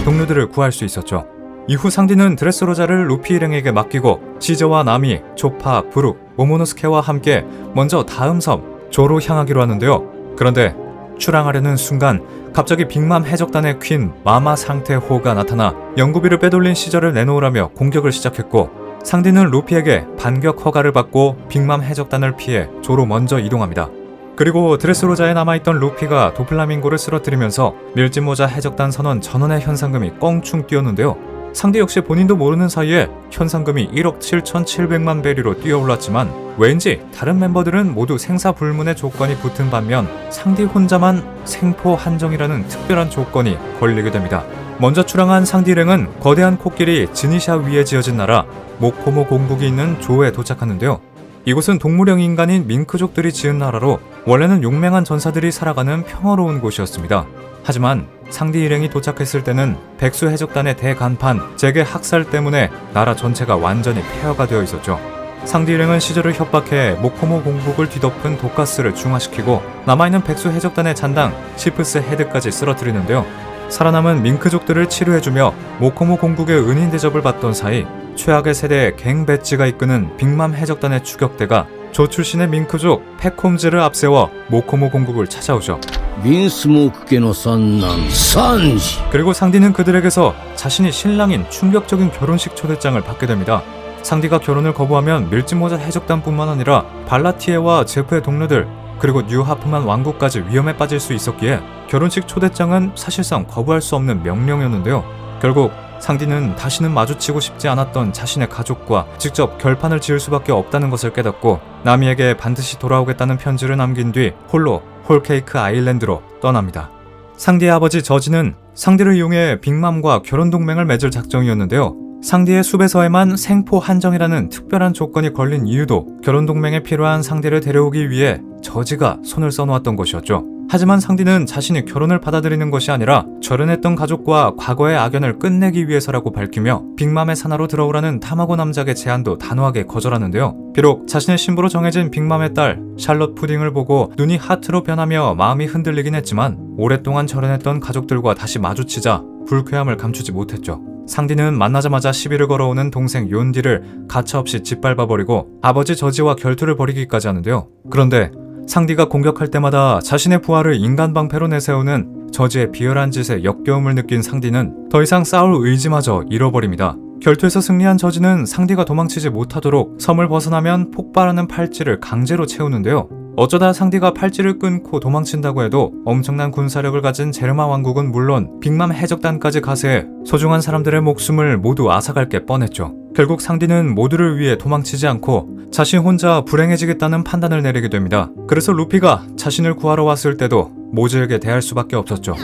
동료들을 구할 수 있었죠. 이후 상디는 드레스로자를 루피 일행에게 맡기고 시저와 나미, 조파, 브룩, 모모노스케와 함께 먼저 다음 섬 조로 향하기로 하는데요. 그런데 출항하려는 순간 갑자기 빅맘 해적단의 퀸 마마 상태호가 나타나 연구비를 빼돌린 시저를 내놓으라며 공격을 시작했고 상디는 루피에게 반격 허가를 받고 빅맘 해적단을 피해 조로 먼저 이동합니다. 그리고 드레스로자에 남아있던 루피가 도플라밍고를 쓰러뜨리면서 밀짚모자 해적단 선원 전원의 현상금이 껑충 뛰었는데요. 상디 역시 본인도 모르는 사이에 현상금이 1억 7,700만 베리로 뛰어올랐지만 왠지 다른 멤버들은 모두 생사불문의 조건이 붙은 반면 상디 혼자만 생포 한정이라는 특별한 조건이 걸리게 됩니다. 먼저 출항한 상디 일행은 거대한 코끼리 지니샤 위에 지어진 나라 모코모 공국이 있는 조에 도착하는데요. 이곳은 동물형 인간인 밍크족들이 지은 나라로 원래는 용맹한 전사들이 살아가는 평화로운 곳이었습니다. 하지만 상디 일행이 도착했을 때는 백수 해적단의 대간판 재계 학살 때문에 나라 전체가 완전히 폐허가 되어 있었죠. 상디 일행은 시저를 협박해 모코모 공국을 뒤덮은 독가스를 중화시키고 남아있는 백수 해적단의 잔당 시프스 헤드까지 쓰러뜨리는데요. 살아남은 밍크족들을 치료해주며 모코모 공국의 은인 대접을 받던 사이 최악의 세대 갱 배지가 이끄는 빅맘 해적단의 추격대가 조 출신의 밍크족 패콤즈를 앞세워 모코모 공국을 찾아오죠. ビンスモーク家の三男サンジ 그리고 상디는 그들에게서 자신이 신랑인 충격적인 결혼식 초대장을 받게 됩니다. 상디가 결혼을 거부하면 밀짚모자 해적단뿐만 아니라 발라티에와 제프의 동료들 그리고 뉴하프만 왕국까지 위험에 빠질 수 있었기에 결혼식 초대장은 사실상 거부할 수 없는 명령이었는데요. 결국 상디는 다시는 마주치고 싶지 않았던 자신의 가족과 직접 결판을 지을 수밖에 없다는 것을 깨닫고 나미에게 반드시 돌아오겠다는 편지를 남긴 뒤 홀로 홀케이크 아일랜드로 떠납니다. 상디의 아버지 저지는 상디를 이용해 빅맘과 결혼동맹을 맺을 작정이었는데요. 상디의 수배서에만 생포 한정이라는 특별한 조건이 걸린 이유도 결혼동맹에 필요한 상디를 데려오기 위해 저지가 손을 써놓았던 것이었죠. 하지만 상디는 자신이 결혼을 받아들이는 것이 아니라 절연했던 가족과 과거의 악연을 끝내기 위해서라고 밝히며 빅맘의 산하로 들어오라는 타마고 남작의 제안도 단호하게 거절하는데요. 비록 자신의 신부로 정해진 빅맘의 딸 샬롯 푸딩을 보고 눈이 하트로 변하며 마음이 흔들리긴 했지만 오랫동안 절연했던 가족들과 다시 마주치자 불쾌함을 감추지 못했죠. 상디는 만나자마자 시비를 걸어오는 동생 욘디를 가차없이 짓밟아버리고 아버지 저지와 결투를 벌이기까지 하는데요. 그런데 상디가 공격할 때마다 자신의 부하를 인간방패로 내세우는 저지의 비열한 짓에 역겨움을 느낀 상디는 더 이상 싸울 의지마저 잃어버립니다. 결투에서 승리한 저지는 상디가 도망치지 못하도록 섬을 벗어나면 폭발하는 팔찌를 강제로 채우는데요. 어쩌다 상디가 팔찌를 끊고 도망친다고 해도 엄청난 군사력을 가진 제르마 왕국은 물론 빅맘 해적단까지 가세해 소중한 사람들의 목숨을 모두 앗아갈 게 뻔했죠. 결국 상디는 모두를 위해 도망치지 않고 자신 혼자 불행해지겠다는 판단을 내리게 됩니다. 그래서 루피가 자신을 구하러 왔을 때도 모질게 대할 수밖에 없었죠.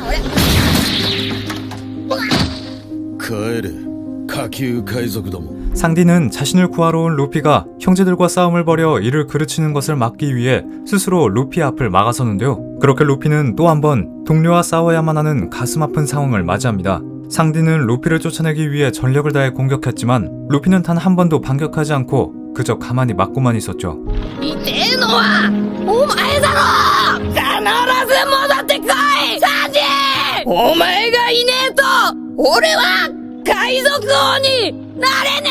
帰れ下級海賊ども 상디는 자신을 구하러 온 루피가 형제들과 싸움을 벌여 이를 그르치는 것을 막기 위해 스스로 루피 앞을 막아섰는데요. 그렇게 루피는 또 한 번 동료와 싸워야만 하는 가슴 아픈 상황을 맞이합니다. 상디는 루피를 쫓아내기 위해 전력을 다해 공격했지만 루피는 단 한 번도 반격하지 않고 그저 가만히 맞고만 있었죠. 痛えのはお前だろ。必ず戻ってこいサンジ。お前がいねえと俺は海賊王になれね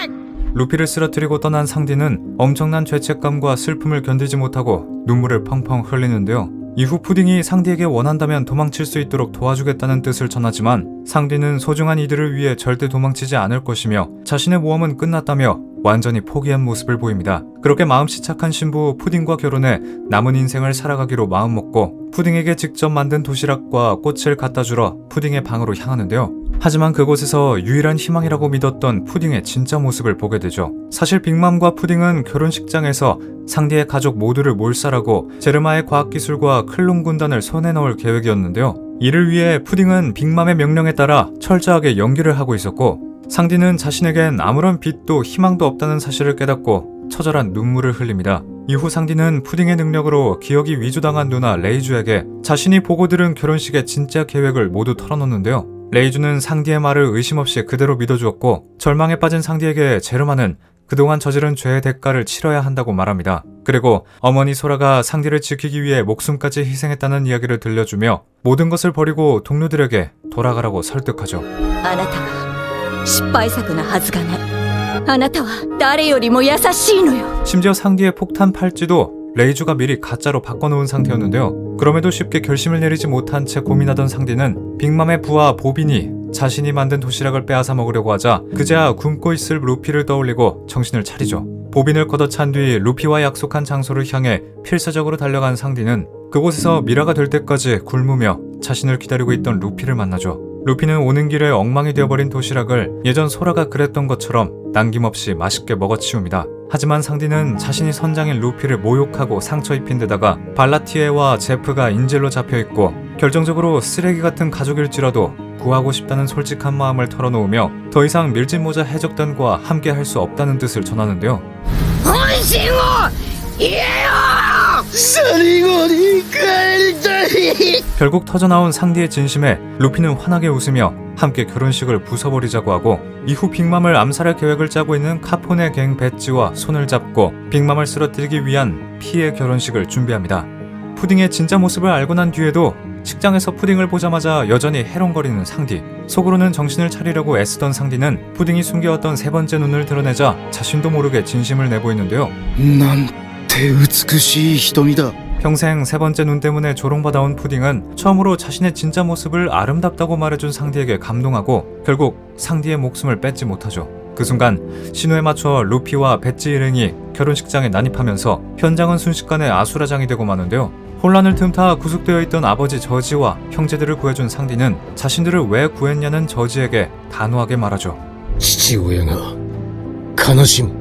え。 루피를 쓰러뜨리고 떠난 상디는 엄청난 죄책감과 슬픔을 견디지 못하고 눈물을 펑펑 흘리는데요. 이후 푸딩이 상디에게 원한다면 도망칠 수 있도록 도와주겠다는 뜻을 전하지만 상디는 소중한 이들을 위해 절대 도망치지 않을 것이며 자신의 모험은 끝났다며 완전히 포기한 모습을 보입니다. 그렇게 마음씨 착한 신부 푸딩과 결혼해 남은 인생을 살아가기로 마음먹고 푸딩에게 직접 만든 도시락과 꽃을 갖다 주러 푸딩의 방으로 향하는데요. 하지만 그곳에서 유일한 희망이라고 믿었던 푸딩의 진짜 모습을 보게 되죠. 사실 빅맘과 푸딩은 결혼식장에서 상디의 가족 모두를 몰살하고 제르마의 과학기술과 클론 군단을 손에 넣을 계획이었는데요. 이를 위해 푸딩은 빅맘의 명령에 따라 철저하게 연기를 하고 있었고 상디는 자신에겐 아무런 빛도 희망도 없다는 사실을 깨닫고 처절한 눈물을 흘립니다. 이후 상디는 푸딩의 능력으로 기억이 위조당한 누나 레이주에게 자신이 보고 들은 결혼식의 진짜 계획을 모두 털어놓는데요. 레이주는 상디의 말을 의심 없이 그대로 믿어주었고 절망에 빠진 상디에게 제르마는 그동안 저지른 죄의 대가를 치러야 한다고 말합니다. 그리고 어머니 소라가 상디를 지키기 위해 목숨까지 희생했다는 이야기를 들려주며 모든 것을 버리고 동료들에게 돌아가라고 설득하죠. あなたが失敗作なはずがない。あなたは誰よりも優しいのよ。 심지어 상디의 폭탄 팔찌도 레이주가 미리 가짜로 바꿔놓은 상태였는데요. 그럼에도 쉽게 결심을 내리지 못한 채 고민하던 상디는 빅맘의 부하 보빈이 자신이 만든 도시락을 빼앗아 먹으려고 하자 그제야 굶고 있을 루피를 떠올리고 정신을 차리죠. 보빈을 걷어찬 뒤 루피와 약속한 장소를 향해 필사적으로 달려간 상디는 그곳에서 미라가 될 때까지 굶으며 자신을 기다리고 있던 루피를 만나죠. 루피는 오는 길에 엉망이 되어버린 도시락을 예전 소라가 그랬던 것처럼 남김없이 맛있게 먹어치웁니다. 하지만 상디는 자신이 선장인 루피를 모욕하고 상처 입힌 데다가 발라티에와 제프가 인질로 잡혀있고 결정적으로 쓰레기 같은 가족일지라도 구하고 싶다는 솔직한 마음을 털어놓으며 더 이상 밀짚모자 해적단과 함께 할 수 없다는 뜻을 전하는데요. 本心を言えよ。最後に帰りたい。 결국 터져나온 상디의 진심에 루피는 환하게 웃으며 함께 결혼식을 부숴버리자고 하고 이후 빅맘을 암살할 계획을 짜고 있는 카포네 갱 배지와 손을 잡고 빅맘을 쓰러뜨리기 위한 피해 결혼식을 준비합니다. 푸딩의 진짜 모습을 알고 난 뒤에도 식장에서 푸딩을 보자마자 여전히 해롱거리는 상디. 속으로는 정신을 차리려고 애쓰던 상디는 푸딩이 숨겨왔던 세 번째 눈을 드러내자 자신도 모르게 진심을 내보이는데요. なんて美しい瞳だ。 평생 세 번째 눈 때문에 조롱받아온 푸딩은 처음으로 자신의 진짜 모습을 아름답다고 말해준 상디에게 감동하고 결국 상디의 목숨을 뺏지 못하죠. 그 순간 신호에 맞춰 루피와 배지 일행이 결혼식장에 난입하면서 현장은 순식간에 아수라장이 되고 마는데요. 혼란을 틈타 구속되어 있던 아버지 저지와 형제들을 구해준 상디는 자신들을 왜 구했냐는 저지에게 단호하게 말하죠. 父親が悲しむ。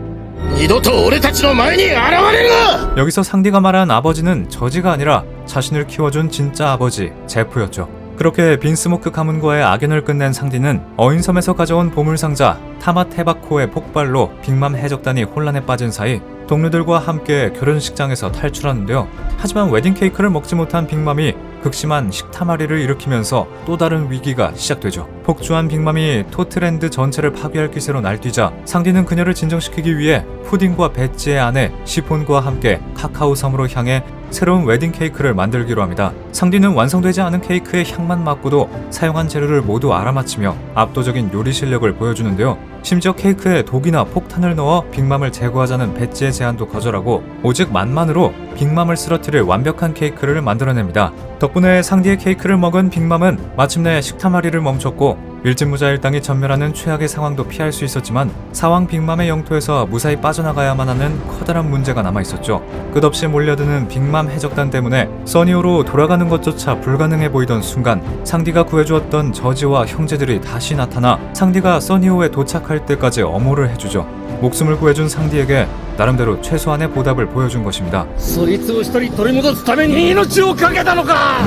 二度と俺たちの前に現れるな。 여기서 상디가 말한 아버지는 저지가 아니라 자신을 키워준 진짜 아버지 제프였죠. 그렇게 빈스모크 가문과의 악연을 끝낸 상디는 어인섬에서 가져온 보물상자 타마테바코의 폭발로 빅맘 해적단이 혼란에 빠진 사이 동료들과 함께 결혼식장에서 탈출하는데요. 하지만 웨딩 케이크를 먹지 못한 빅맘이 극심한 식타마리를 일으키면서 또 다른 위기가 시작되죠. 폭주한 빅맘이 토트랜드 전체를 파괴할 기세로 날뛰자 상디는 그녀를 진정시키기 위해 푸딩과 배지의 아내 시폰과 함께 카카오 섬으로 향해 새로운 웨딩 케이크를 만들기로 합니다. 상디는 완성되지 않은 케이크의 향만 맡고도 사용한 재료를 모두 알아맞히며 압도적인 요리 실력을 보여주는데요. 심지어 케이크에 독이나 폭탄을 넣어 빅맘을 제거하자는 배지의 제안도 거절하고 오직 맛만으로 빅맘을 쓰러뜨릴 완벽한 케이크를 만들어냅니다. 덕분에 상디의 케이크를 먹은 빅맘은 마침내 식타마리를 멈췄고 밀짚모자 일당이 전멸하는 최악의 상황도 피할 수 있었지만 사왕 빅맘의 영토에서 무사히 빠져나가야만 하는 커다란 문제가 남아있었죠. 끝없이 몰려드는 빅맘 해적단 때문에 써니오로 돌아가는 것조차 불가능해 보이던 순간 상디가 구해주었던 저지와 형제들이 다시 나타나 상디가 써니오에 도착할 때까지 엄호를 해주죠. 목숨을 구해준 상디에게 나름대로 최소한의 보답을 보여준 것입니다. そいつを一人取り戻すために命を懸けたのか。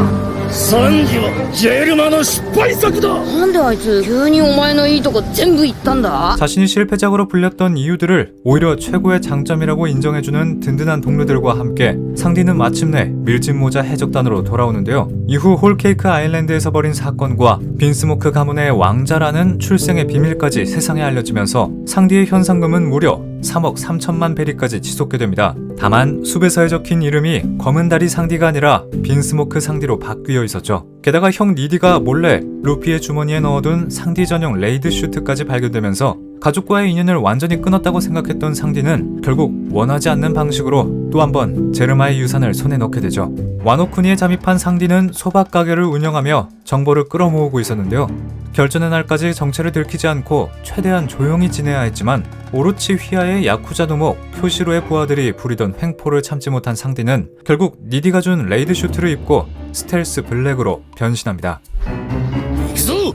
サンジはジェルマの失敗作だ。なんであいつ急にお前のいいとこ全部言ったんだ。 자신이 실패작으로 불렸던 이유들을 오히려 최고의 장점이라고 인정해주는 든든한 동료들과 함께 상디는 마침내 밀짚모자 해적단으로 돌아오는데요. 이후 홀케이크 아일랜드에서 벌인 사건과 빈스모크 가문의 왕자라는 출생의 비밀까지 세상에 알려지면서 상디의 현상금은 무려 3억 3천만 베리까지 치솟게 됩니다. 다만 숲에서에 적힌 이름이 검은다리 상디가 아니라 빈스모크 상디로 바뀌어 있었죠. 게다가 형 니디가 몰래 루피의 주머니에 넣어둔 상디 전용 레이드 슈트까지 발견되면서 가족과의 인연을 완전히 끊었다고 생각했던 상디는 결국 원하지 않는 방식으로 또 한 번 제르마의 유산을 손에 넣게 되죠. 와노쿠니에 잠입한 상디는 소박 가게를 운영하며 정보를 끌어모으고 있었는데요. 결전의 날까지 정체를 들키지 않고 최대한 조용히 지내야 했지만 오로치 휘하의 야쿠자 도목 효시로의 부하들이 부리던 횡포를 참지 못한 상디는 결국 니디가 준 레이드 슈트를 입고 스텔스 블랙으로 변신합니다. 行くぞ。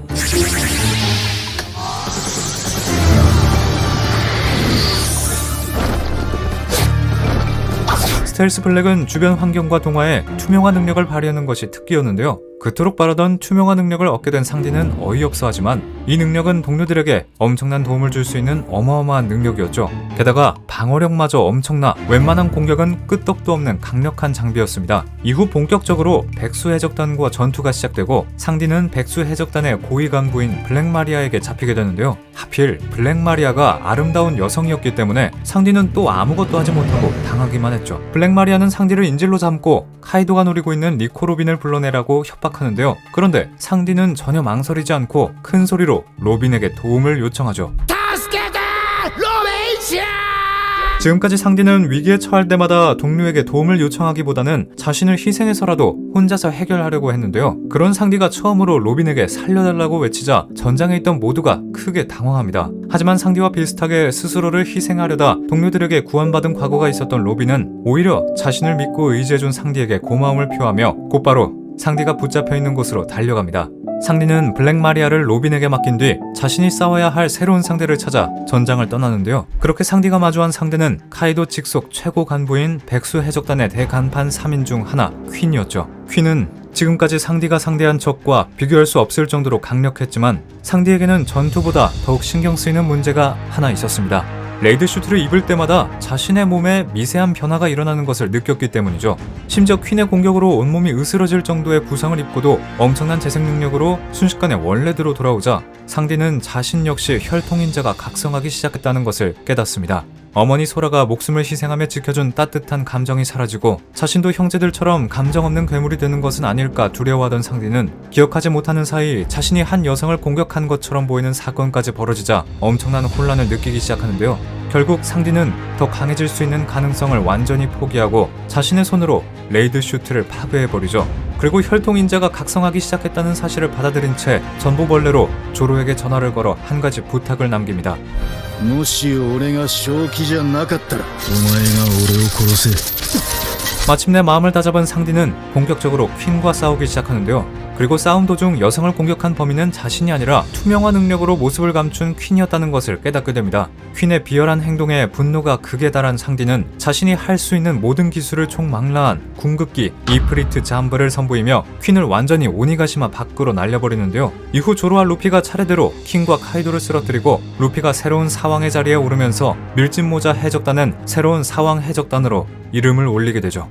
스텔스 블랙은 주변 환경과 동화에 투명화 능력을 발휘하는 것이 특기였는데요. 그토록 바라던 투명화 능력을 얻게 된 상디는 어이없어하지만 이 능력은 동료들에게 엄청난 도움을 줄 수 있는 어마어마한 능력이었죠. 게다가 방어력마저 엄청나 웬만한 공격은 끄떡도 없는 강력한 장비였습니다. 이후 본격적으로 백수 해적단과 전투가 시작되고 상디는 백수 해적단의 고위 간부인 블랙마리아에게 잡히게 되는데요. 하필 블랙마리아가 아름다운 여성이었기 때문에 상디는 또 아무것도 하지 못하고 당하기만 했죠. 블랙마리아는 상디를 인질로 삼고 카이도가 노리고 있는 리코로빈을 불러내라고 협박하는데요. 그런데 상디는 전혀 망설이지 않고 큰 소리로 로빈에게 도움을 요청하죠. 助けてロビン氏。 지금까지 상디는 위기에 처할 때마다 동료에게 도움을 요청하기보다는 자신을 희생해서라도 혼자서 해결하려고 했는데요. 그런 상디가 처음으로 로빈에게 살려달라고 외치자 전장에 있던 모두가 크게 당황합니다. 하지만 상디와 비슷하게 스스로를 희생하려다 동료들에게 구원받은 과거가 있었던 로빈은 오히려 자신을 믿고 의지해준 상디에게 고마움을 표하며 곧바로 상디가 붙잡혀 있는 곳으로 달려갑니다. 상디는 블랙마리아를 로빈에게 맡긴 뒤 자신이 싸워야 할 새로운 상대를 찾아 전장을 떠나는데요. 그렇게 상디가 마주한 상대는 카이도 직속 최고 간부인 백수 해적단의 대간판 3인 중 하나, 퀸이었죠. 퀸은 지금까지 상디가 상대한 적과 비교할 수 없을 정도로 강력했지만 상디에게는 전투보다 더욱 신경 쓰이는 문제가 하나 있었습니다. 레이드 슈트를 입을 때마다 자신의 몸에 미세한 변화가 일어나는 것을 느꼈기 때문이죠. 심지어 퀸의 공격으로 온몸이 으스러질 정도의 부상을 입고도 엄청난 재생 능력으로 순식간에 원래대로 돌아오자 상디는 자신 역시 혈통인자가 각성하기 시작했다는 것을 깨닫습니다. 어머니 소라가 목숨을 희생하며 지켜준 따뜻한 감정이 사라지고 자신도 형제들처럼 감정 없는 괴물이 되는 것은 아닐까 두려워하던 상디는 기억하지 못하는 사이 자신이 한 여성을 공격한 것처럼 보이는 사건까지 벌어지자 엄청난 혼란을 느끼기 시작하는데요. 결국 상디는 더 강해질 수 있는 가능성을 완전히 포기하고 자신의 손으로 레이드 슈트를 파괴해버리죠. 그리고 혈통인자가 각성하기 시작했다는 사실을 받아들인 채 전보벌레로 조로에게 전화를 걸어 한 가지 부탁을 남깁니다. もし俺が正気じゃなかったらお前が俺を殺せ。 마침내 마음을 다잡은 상디는 본격적으로 퀸과 싸우기 시작하는데요. 그리고 싸움 도중 여성을 공격한 범인은 자신이 아니라 투명화 능력으로 모습을 감춘 퀸이었다는 것을 깨닫게 됩니다. 퀸의 비열한 행동에 분노가 극에 달한 상디는 자신이 할 수 있는 모든 기술을 총망라한 궁극기 이프리트 잠브를 선보이며 퀸을 완전히 오니가시마 밖으로 날려버리는데요. 이후 조로와 루피가 차례대로 킹과 카이도를 쓰러뜨리고 루피가 새로운 사왕의 자리에 오르면서 밀짚모자 해적단은 새로운 사왕 해적단으로 이름을 올리게 되죠.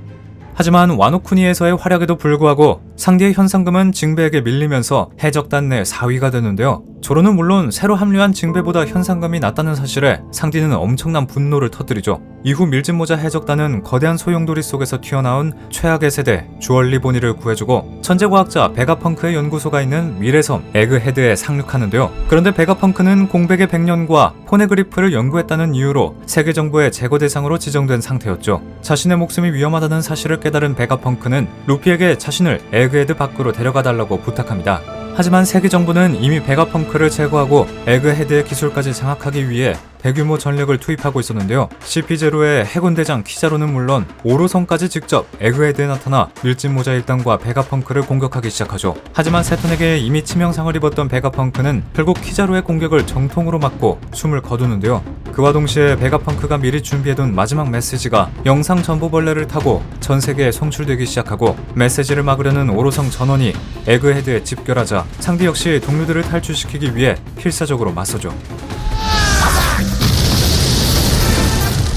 하지만 와노쿠니에서의 활약에도 불구하고 상디의 현상금은 징베에게 밀리면서 해적단 내 4위가 되는데요. 조로는 물론 새로 합류한 징베보다 현상금이 낮다는 사실에 상디는 엄청난 분노를 터뜨리죠. 이후 밀짚모자 해적단은 거대한 소용돌이 속에서 튀어나온 최악의 세대 주얼리 보니를 구해주고 천재과학자 베가펑크의 연구소가 있는 미래섬 에그헤드에 상륙하는데요. 그런데 베가펑크는 공백의 100년과 포네그리프를 연구했다는 이유로 세계 정부의 제거 대상으로 지정된 상태였죠. 자신의 목숨이 위험하다는 사실을 깨달은 베가펑크는 루피에게 자신을 에그헤드 밖으로 데려가달라고 부탁합니다. 하지만 세계 정부는 이미 베가펑크를 제거하고 에그헤드의 기술까지 장악하기 위해 대규모 전력을 투입하고 있었는데요. CP0의 해군대장 키자로는 물론 오로성까지 직접 에그헤드에 나타나 밀짚모자 일당과 베가펑크를 공격하기 시작하죠. 하지만 세턴에게 이미 치명상을 입었던 베가펑크는 결국 키자로의 공격을 정통으로 막고 숨을 거두는데요. 그와 동시에 베가펑크가 미리 준비해둔 마지막 메시지가 영상 전보벌레를 타고 전 세계에 송출되기 시작하고, 메시지를 막으려는 오로성 전원이 에그헤드에 집결하자 상디 역시 동료들을 탈출시키기 위해 필사적으로 맞서죠.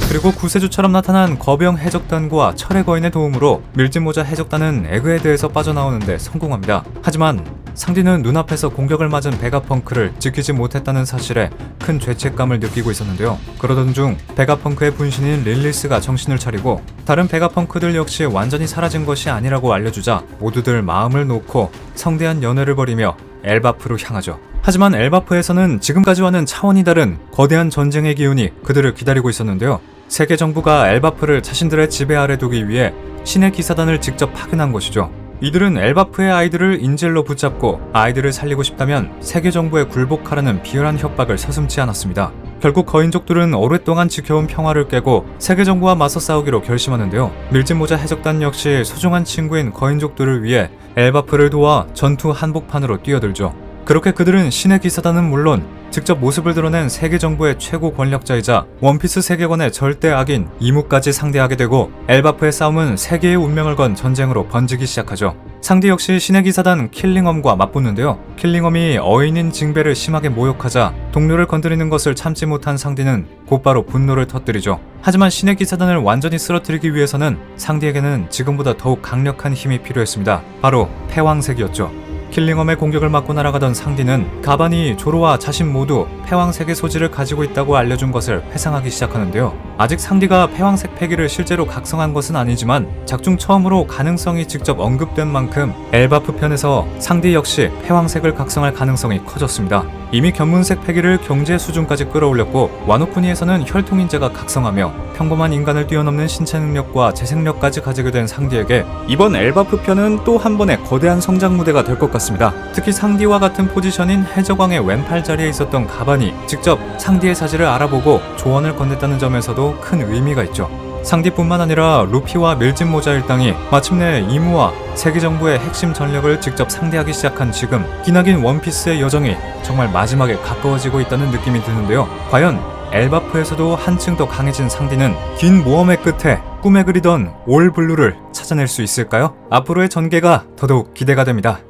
그리고 구세주처럼 나타난 거병 해적단과 철의 거인의 도움으로 밀짚모자 해적단은 에그헤드에서 빠져나오는데 성공합니다. 하지만 상디는 눈앞에서 공격을 맞은 베가펑크를 지키지 못했다는 사실에 큰 죄책감을 느끼고 있었는데요. 그러던 중 베가펑크의 분신인 릴리스가 정신을 차리고 다른 베가펑크들 역시 완전히 사라진 것이 아니라고 알려주자 모두들 마음을 놓고 성대한 연애를 벌이며 엘바프로 향하죠. 하지만 엘바프에서는 지금까지와는 차원이 다른 거대한 전쟁의 기운이 그들을 기다리고 있었는데요. 세계 정부가 엘바프를 자신들의 지배 아래 두기 위해 신의 기사단을 직접 파견한 것이죠. 이들은 엘바프의 아이들을 인질로 붙잡고 아이들을 살리고 싶다면 세계 정부에 굴복하라는 비열한 협박을 서슴지 않았습니다. 결국 거인족들은 오랫동안 지켜온 평화를 깨고 세계 정부와 맞서 싸우기로 결심하는데요. 밀짚모자 해적단 역시 소중한 친구인 거인족들을 위해 엘바프를 도와 전투 한복판으로 뛰어들죠. 그렇게 그들은 신의 기사단은 물론 직접 모습을 드러낸 세계 정부의 최고 권력자이자 원피스 세계관의 절대 악인 이무까지 상대하게 되고, 엘바프의 싸움은 세계의 운명을 건 전쟁으로 번지기 시작하죠. 상디 역시 신의 기사단 킬링엄과 맞붙는데요. 킬링엄이 어인인 징베를 심하게 모욕하자 동료를 건드리는 것을 참지 못한 상디는 곧바로 분노를 터뜨리죠. 하지만 신의 기사단을 완전히 쓰러뜨리기 위해서는 상디에게는 지금보다 더욱 강력한 힘이 필요했습니다. 바로 패왕색이었죠. 킬링엄의 공격을 맞고 날아가던 상디는 가바니, 조로와 자신 모두 패왕색의 소질을 가지고 있다고 알려준 것을 회상하기 시작하는데요. 아직 상디가 패왕색 패기를 실제로 각성한 것은 아니지만 작중 처음으로 가능성이 직접 언급된 만큼 엘바프 편에서 상디 역시 패왕색을 각성할 가능성이 커졌습니다. 이미 견문색 패기를 경제 수준까지 끌어올렸고, 와노쿠니에서는 혈통인자가 각성하며 평범한 인간을 뛰어넘는 신체 능력과 재생력까지 가지게 된 상디에게 이번 엘바프 편은 또 한 번의 거대한 성장 무대가 될 것 같습니다. 특히 상디와 같은 포지션인 해적왕의 왼팔 자리에 있었던 가반이 직접 상디의 사지를 알아보고 조언을 건넸다는 점에서도 큰 의미가 있죠. 상디뿐만 아니라 루피와 밀짚모자 일당이 마침내 이무와 세계 정부의 핵심 전력을 직접 상대하기 시작한 지금, 기나긴 원피스의 여정이 정말 마지막에 가까워지고 있다는 느낌이 드는데요. 과연 엘바프에서도 한층 더 강해진 상디는 긴 모험의 끝에 꿈에 그리던 올 블루를 찾아낼 수 있을까요? 앞으로의 전개가 더더욱 기대가 됩니다.